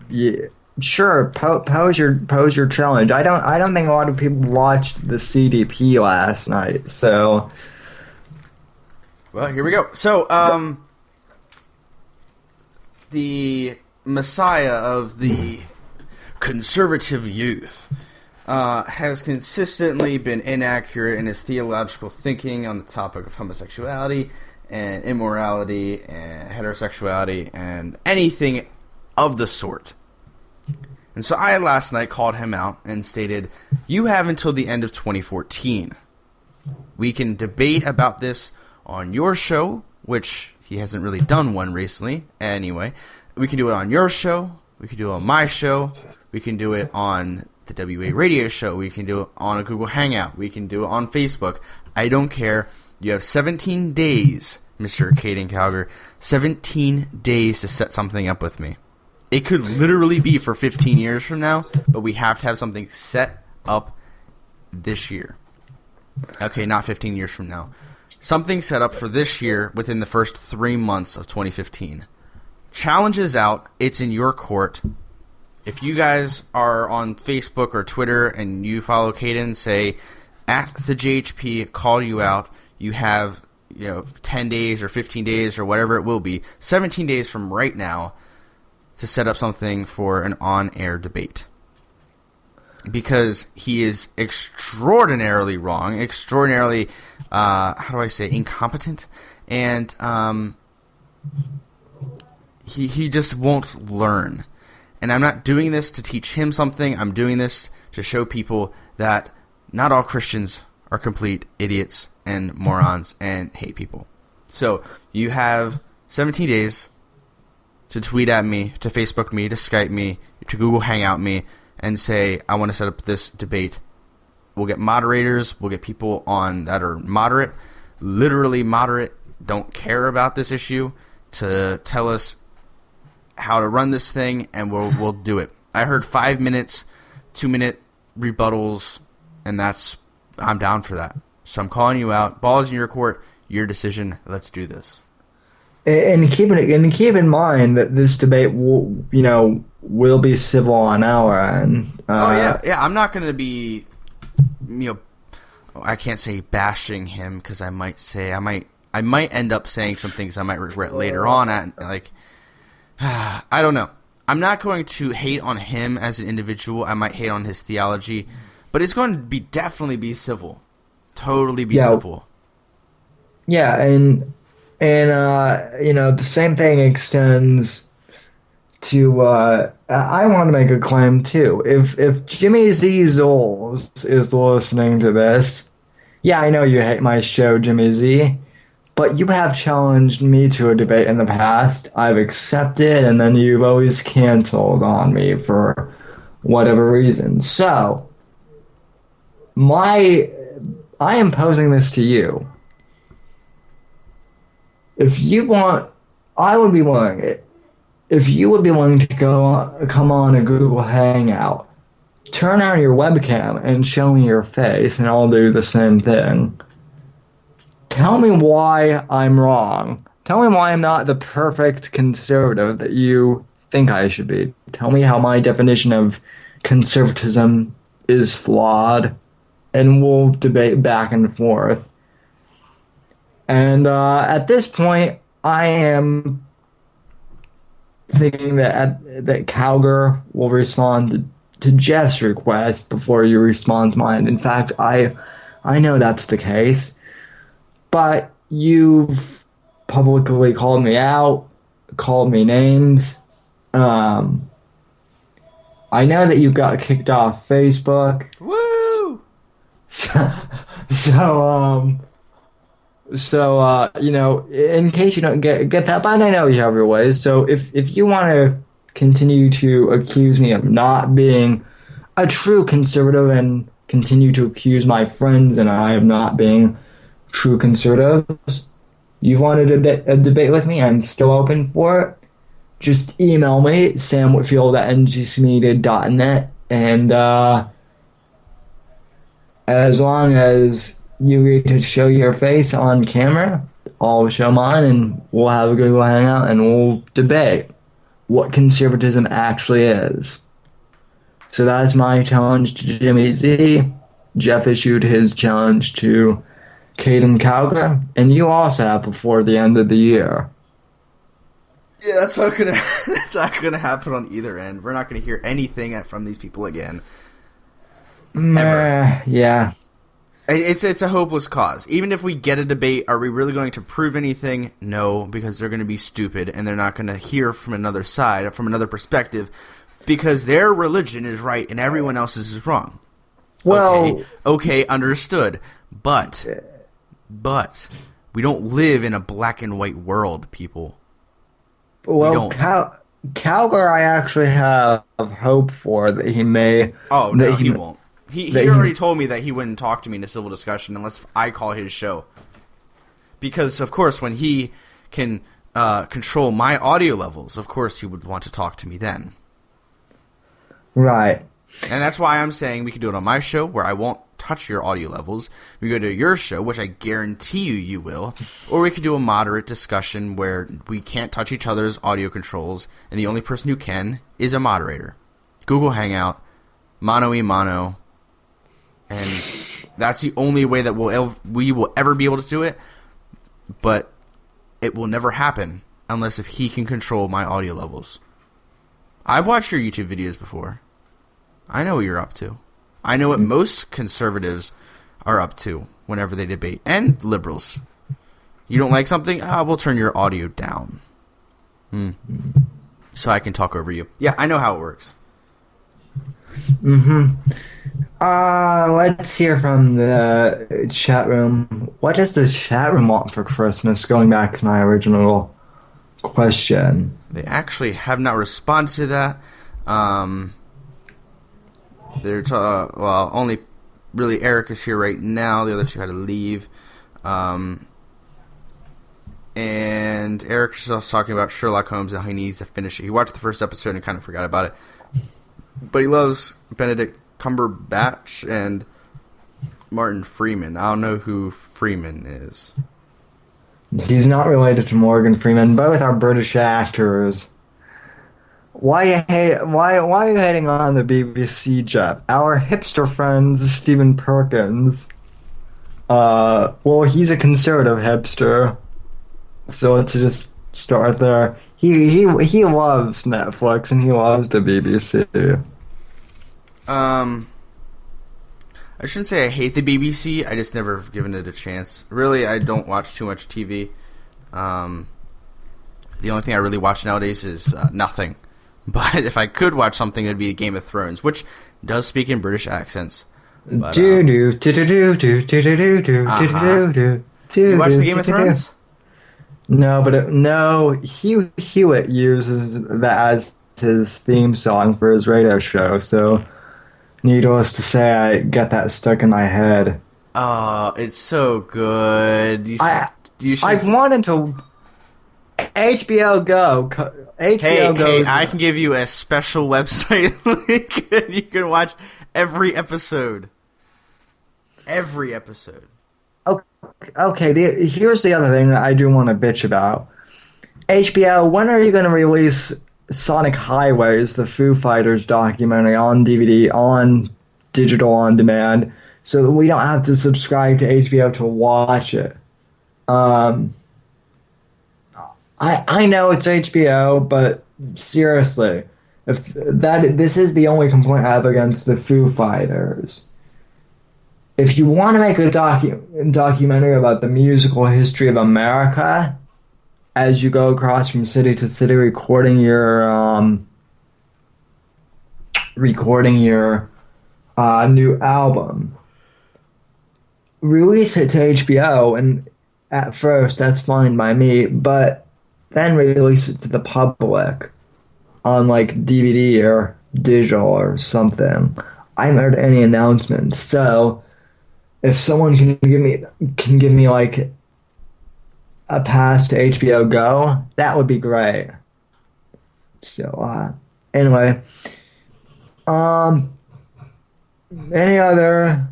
Speaker 2: Yeah, sure. Pose your challenge. I don't think a lot of people watched the CDP last night, so.
Speaker 6: Well, here we go. So, the messiah of the conservative youth has consistently been inaccurate in his theological thinking on the topic of homosexuality and immorality and heterosexuality and anything of the sort. And so I last night called him out and stated, you have until the end of 2014. We can debate about this on your show, which he hasn't really done one recently. Anyway, we can do it on your show. We can do it on my show. We can do it on the WA radio show. We can do it on a Google Hangout. We can do it on Facebook. I don't care. You have 17 days, Mr. Caden Calgar, 17 days to set something up with me. It could literally be for 15 years from now, but we have to have something set up this year. Okay, not 15 years from now. Something set up for this year within the first 3 months of 2015. Challenge is out. It's in your court. If you guys are on Facebook or Twitter and you follow Caden, say, at the JHP, call you out. You have 10 days or 15 days or whatever it will be, 17 days from right now to set up something for an on-air debate. Because he is extraordinarily wrong, extraordinarily, incompetent, and he just won't learn. And I'm not doing this to teach him something. I'm doing this to show people that not all Christians are complete idiots and morons and hate people. So you have 17 days to tweet at me, to Facebook me, to Skype me, to Google Hangout me, and say, I want to set up this debate. We'll get moderators. We'll get people on that are moderate, literally moderate, don't care about this issue, to tell us how to run this thing, and we'll do it. I heard 5 minutes, 2-minute rebuttals, and I'm down for that. So I'm calling you out. Ball is in your court. Your decision. Let's do this.
Speaker 2: And keep in mind that this debate will be civil on our end.
Speaker 6: Yeah. I'm not going to be, I can't say bashing him, because I might end up saying some things I might regret later on. I don't know. I'm not going to hate on him as an individual. I might hate on his theology, but it's going to definitely be civil. Totally be civil.
Speaker 2: Yeah, and the same thing extends to. I want to make a claim too. If Jimmy Z Zoles is listening to this, yeah, I know you hate my show, Jimmy Z, but you have challenged me to a debate in the past. I've accepted, and then you've always canceled on me for whatever reason. So, I am posing this to you. If you want, I would be willing. If you would be willing to come on a Google Hangout, turn on your webcam and show me your face, and I'll do the same thing. Tell me why I'm wrong. Tell me why I'm not the perfect conservative that you think I should be. Tell me how my definition of conservatism is flawed, and we'll debate back and forth. And at this point, I am thinking that Calgar will respond to Jeff's request before you respond to mine. In fact, I know that's the case. But you've publicly called me out, called me names. I know that you got kicked off Facebook.
Speaker 6: Woo!
Speaker 2: So, in case you don't get that, but I know you have your ways. So if you want to continue to accuse me of not being a true conservative and continue to accuse my friends and I of not being true conservatives, you wanted a debate with me, I'm still open for it. Just email me, samwhitfield@ngcmedia.net, and as long as you get to show your face on camera, I'll show mine, and we'll have a good hangout, and we'll debate what conservatism actually is. So that's my challenge to Jimmy Z. Jeff issued his challenge to Caden Calgar, and you also have before the end of the year.
Speaker 6: Yeah, that's not gonna happen on either end. We're not gonna hear anything from these people again. Ever.
Speaker 2: Yeah.
Speaker 6: It's a hopeless cause. Even if we get a debate, are we really going to prove anything? No, because they're going to be stupid and they're not going to hear from another side, from another perspective. Because their religion is right and everyone else's is wrong.
Speaker 2: Well,
Speaker 6: okay, understood. But we don't live in a black and white world, people.
Speaker 2: Well, Calgar, I actually have hope for that he may.
Speaker 6: Oh no, he won't. He already told me that he wouldn't talk to me in a civil discussion unless I call his show. Because of course, when he can control my audio levels, of course he would want to talk to me then.
Speaker 2: Right.
Speaker 6: And that's why I'm saying we can do it on my show, where I won't touch your audio levels. We go to your show, which I guarantee you will. Or we could do a moderate discussion where we can't touch each other's audio controls, and the only person who can is a moderator. Google Hangout, mano a mano, and that's the only way that we will ever be able to do it. But it will never happen unless if he can control my audio levels. I've watched your YouTube videos before. I know what you're up to. I know what most conservatives are up to whenever they debate, and liberals. You don't like something? We'll turn your audio down. So I can talk over you. Yeah, I know how it works.
Speaker 2: Let's hear from the chat room. What does the chat room want for Christmas? Going back to my original question.
Speaker 6: They actually have not responded to that. Well, only really Eric is here right now. The other two had to leave. And Eric's just talking about Sherlock Holmes and how he needs to finish it. He watched the first episode and kind of forgot about it. But he loves Benedict Cumberbatch and Martin Freeman. I don't know who Freeman is.
Speaker 2: He's not related to Morgan Freeman. Both are British actors. Why are you hating on the BBC, Jeff? Our hipster friend, Stephen Perkins. Well, he's a conservative hipster. So let's just start there. He loves Netflix and he loves the BBC.
Speaker 6: I shouldn't say I hate the BBC. I just never have given it a chance. Really, I don't watch too much TV. The only thing I really watch nowadays is nothing. But if I could watch something, it would be Game of Thrones, which does speak in British accents. But,
Speaker 2: You
Speaker 6: watch the Game of Thrones?
Speaker 2: No, but Hugh Hewitt uses that as his theme song for his radio show, so needless to say, I get that stuck in my head.
Speaker 6: Oh, it's so good.
Speaker 2: I've wanted to... HBO Go. HBO Go.
Speaker 6: I can give you a special website link. You can watch every episode. Every episode.
Speaker 2: Okay, here's the other thing that I do want to bitch about. HBO, when are you going to release Sonic Highways, the Foo Fighters documentary, on DVD, on digital on demand, so that we don't have to subscribe to HBO to watch it? I know it's HBO, but seriously, this is the only complaint I have against the Foo Fighters. If you want to make a documentary about the musical history of America, as you go across from city to city recording your new album, release it to HBO, and at first that's fine by me, but then release it to the public on like DVD or digital or something. I haven't heard any announcements, so if someone can give me like a pass to HBO Go, that would be great. So anyway, any other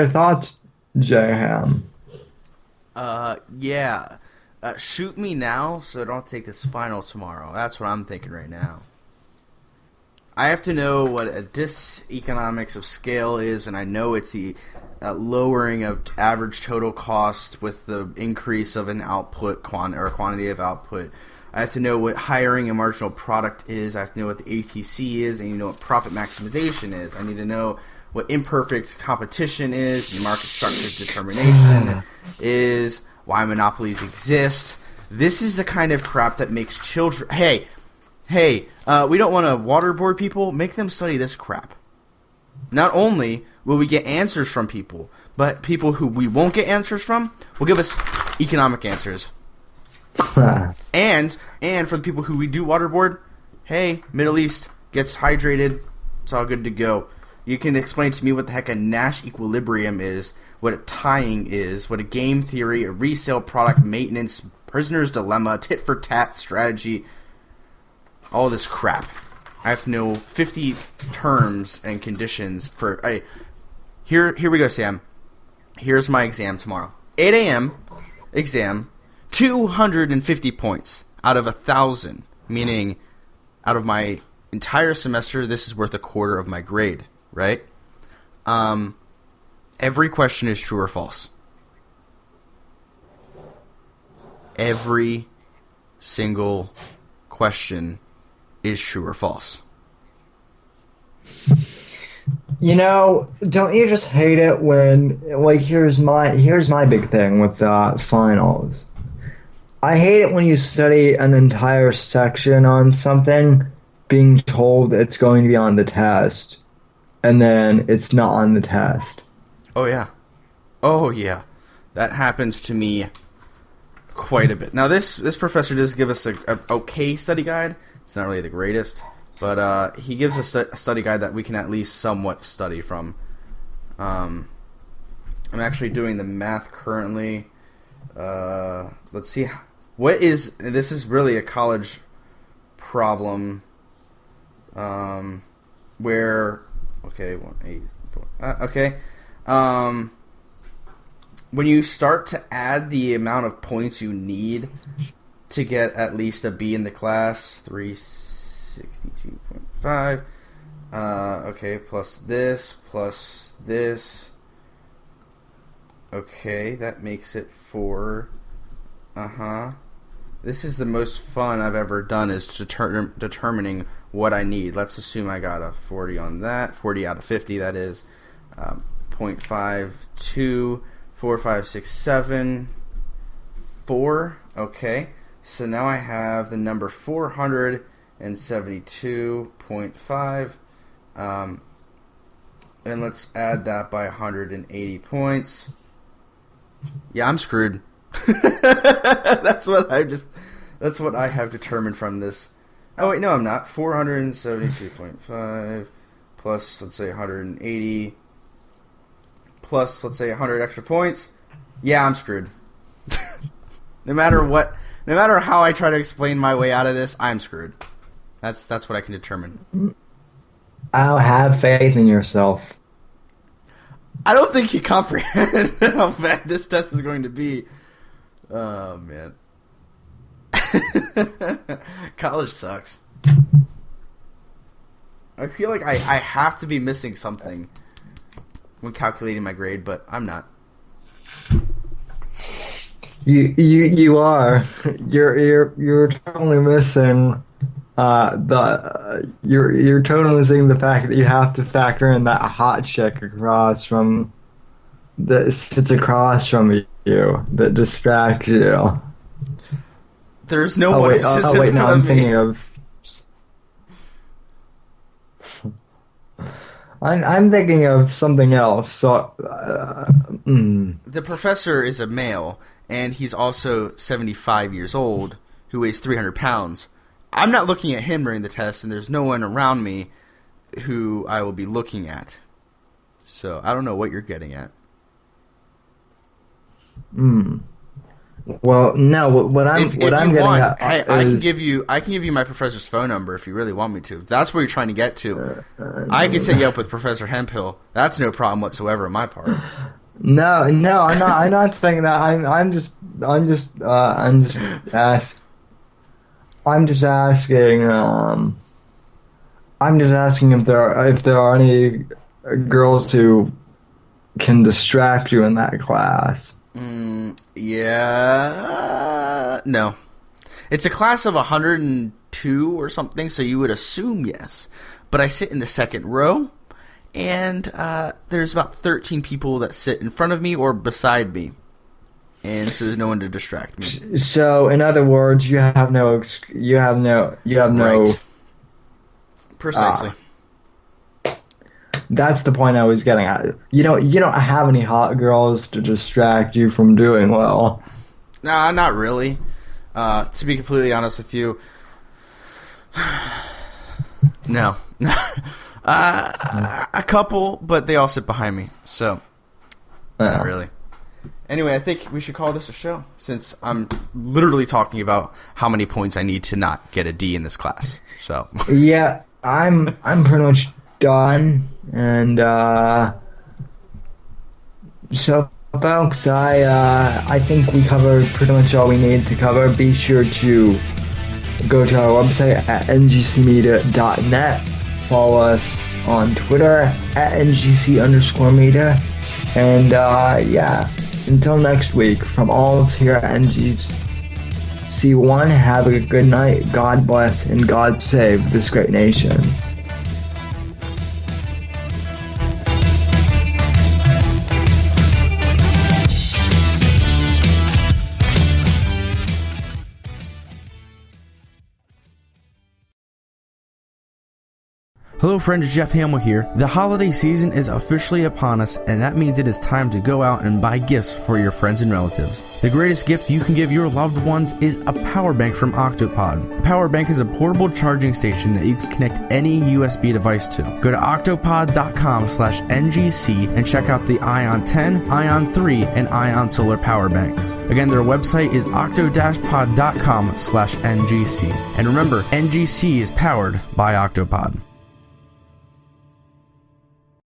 Speaker 2: thoughts, Jayham?
Speaker 6: Yeah. Shoot me now so I don't take this final tomorrow. That's what I'm thinking right now. I have to know what a diseconomics of scale is, and I know it's the lowering of average total cost with the increase of an output quantity of output. I have to know what hiring a marginal product is. I have to know what the ATC is, and you know what profit maximization is. I need to know what imperfect competition is, and market structure determination is, why monopolies exist. This is the kind of crap that makes children... Hey, hey, we don't want to waterboard people. Make them study this crap. Not only will we get answers from people, but people who we won't get answers from will give us economic answers. and for the people who we do waterboard, hey, Middle East gets hydrated. It's all good to go. You can explain to me what the heck a Nash equilibrium is, what a tying is, what a game theory, a resale product maintenance, prisoner's dilemma, tit for tat strategy, all this crap. I have to know 50 terms and conditions for. Here we go, Sam. Here's my exam tomorrow. 8 a.m. exam, 250 points out of 1,000, meaning out of my entire semester, this is worth a quarter of my grade. Right? Every question is true or false. Every single question is true or false.
Speaker 2: You know, don't you just hate it when, like, here's my big thing with finals. I hate it when you study an entire section on something, being told it's going to be on the test, and then it's not on the test.
Speaker 6: Oh, yeah. Oh, yeah. That happens to me quite a bit. Now, this professor does give us a okay study guide. It's not really the greatest, but he gives us a study guide that we can at least somewhat study from. I'm actually doing the math currently. Let's see. This is really a college problem where... Okay, 1.8. Okay. When you start to add the amount of points you need to get at least a B in the class, 362.5. Okay, plus this. Okay, that makes it 4. This is the most fun I've ever done, is determining what I need. Let's assume I got a 40 on that. 40 out of 50, that is. 0.52, 4, 5, 6, 7, 4. Okay, so now I have the number 472.5. And let's add that by 180 points. Yeah, I'm screwed. That's what I have determined from this. Oh wait, no, I'm not. 472.5 plus, let's say, 180 plus, let's say, 100 extra points. Yeah, I'm screwed. No matter how I try to explain my way out of this, I'm screwed. That's what I can determine.
Speaker 2: I'll have faith in yourself.
Speaker 6: I don't think you comprehend how bad this test is going to be. Oh, man. College sucks. I feel like I have to be missing something when calculating my grade, but I'm not.
Speaker 2: You are. You're totally missing you're totally missing the fact that you have to factor in that hot chick across from that sits across from you that distracts you.
Speaker 6: There's no one who sits in front
Speaker 2: no,
Speaker 6: of
Speaker 2: I'm
Speaker 6: me.
Speaker 2: thinking of. I'm thinking of something else. So,
Speaker 6: The professor is a male, and he's also 75 years old, who weighs 300 pounds. I'm not looking at him during the test, and there's no one around me who I will be looking at. So I don't know what you're getting at.
Speaker 2: Well, no. What I'm getting at
Speaker 6: hey,
Speaker 2: is,
Speaker 6: I can give you my professor's phone number if you really want me to. If that's where you're trying to get to. I can set you up with Professor Hemphill. That's no problem whatsoever on my part.
Speaker 2: No, I'm not saying that. I'm just asking if there are any girls who can distract you in that class.
Speaker 6: Yeah. No. It's a class of 102 or something, so you would assume yes. But I sit in the second row, and there's about 13 people that sit in front of me or beside me. and so there's no one to distract me.
Speaker 2: So, in other words, you have no.
Speaker 6: Right. Precisely.
Speaker 2: That's the point I was getting at. You don't have any hot girls to distract you from doing well.
Speaker 6: Nah, not really. To be completely honest with you, no. A couple, but they all sit behind me, so not really. Anyway, I think we should call this a show, since I'm literally talking about how many points I need to not get a D in this class. So
Speaker 2: yeah, I'm pretty much done, and so folks, I think we covered pretty much all we need to cover. Be sure to go to our website at ngcmedia.net. Follow us on Twitter at ngc_media, and yeah, until next week, from all of us here at NGC1, have a good night. God bless and God save this great nation.
Speaker 6: hello friends, Jeff Hamill here. The holiday season is officially upon us, and that means it is time to go out and buy gifts for your friends and relatives. The greatest gift you can give your loved ones is a power bank from Octopod. A power bank is a portable charging station that you can connect any USB device to. Go to octopod.com/NGC and check out the Ion 10, Ion 3, and Ion Solar power banks. Again, their website is octo-pod.com/NGC. And remember, NGC is powered by Octopod.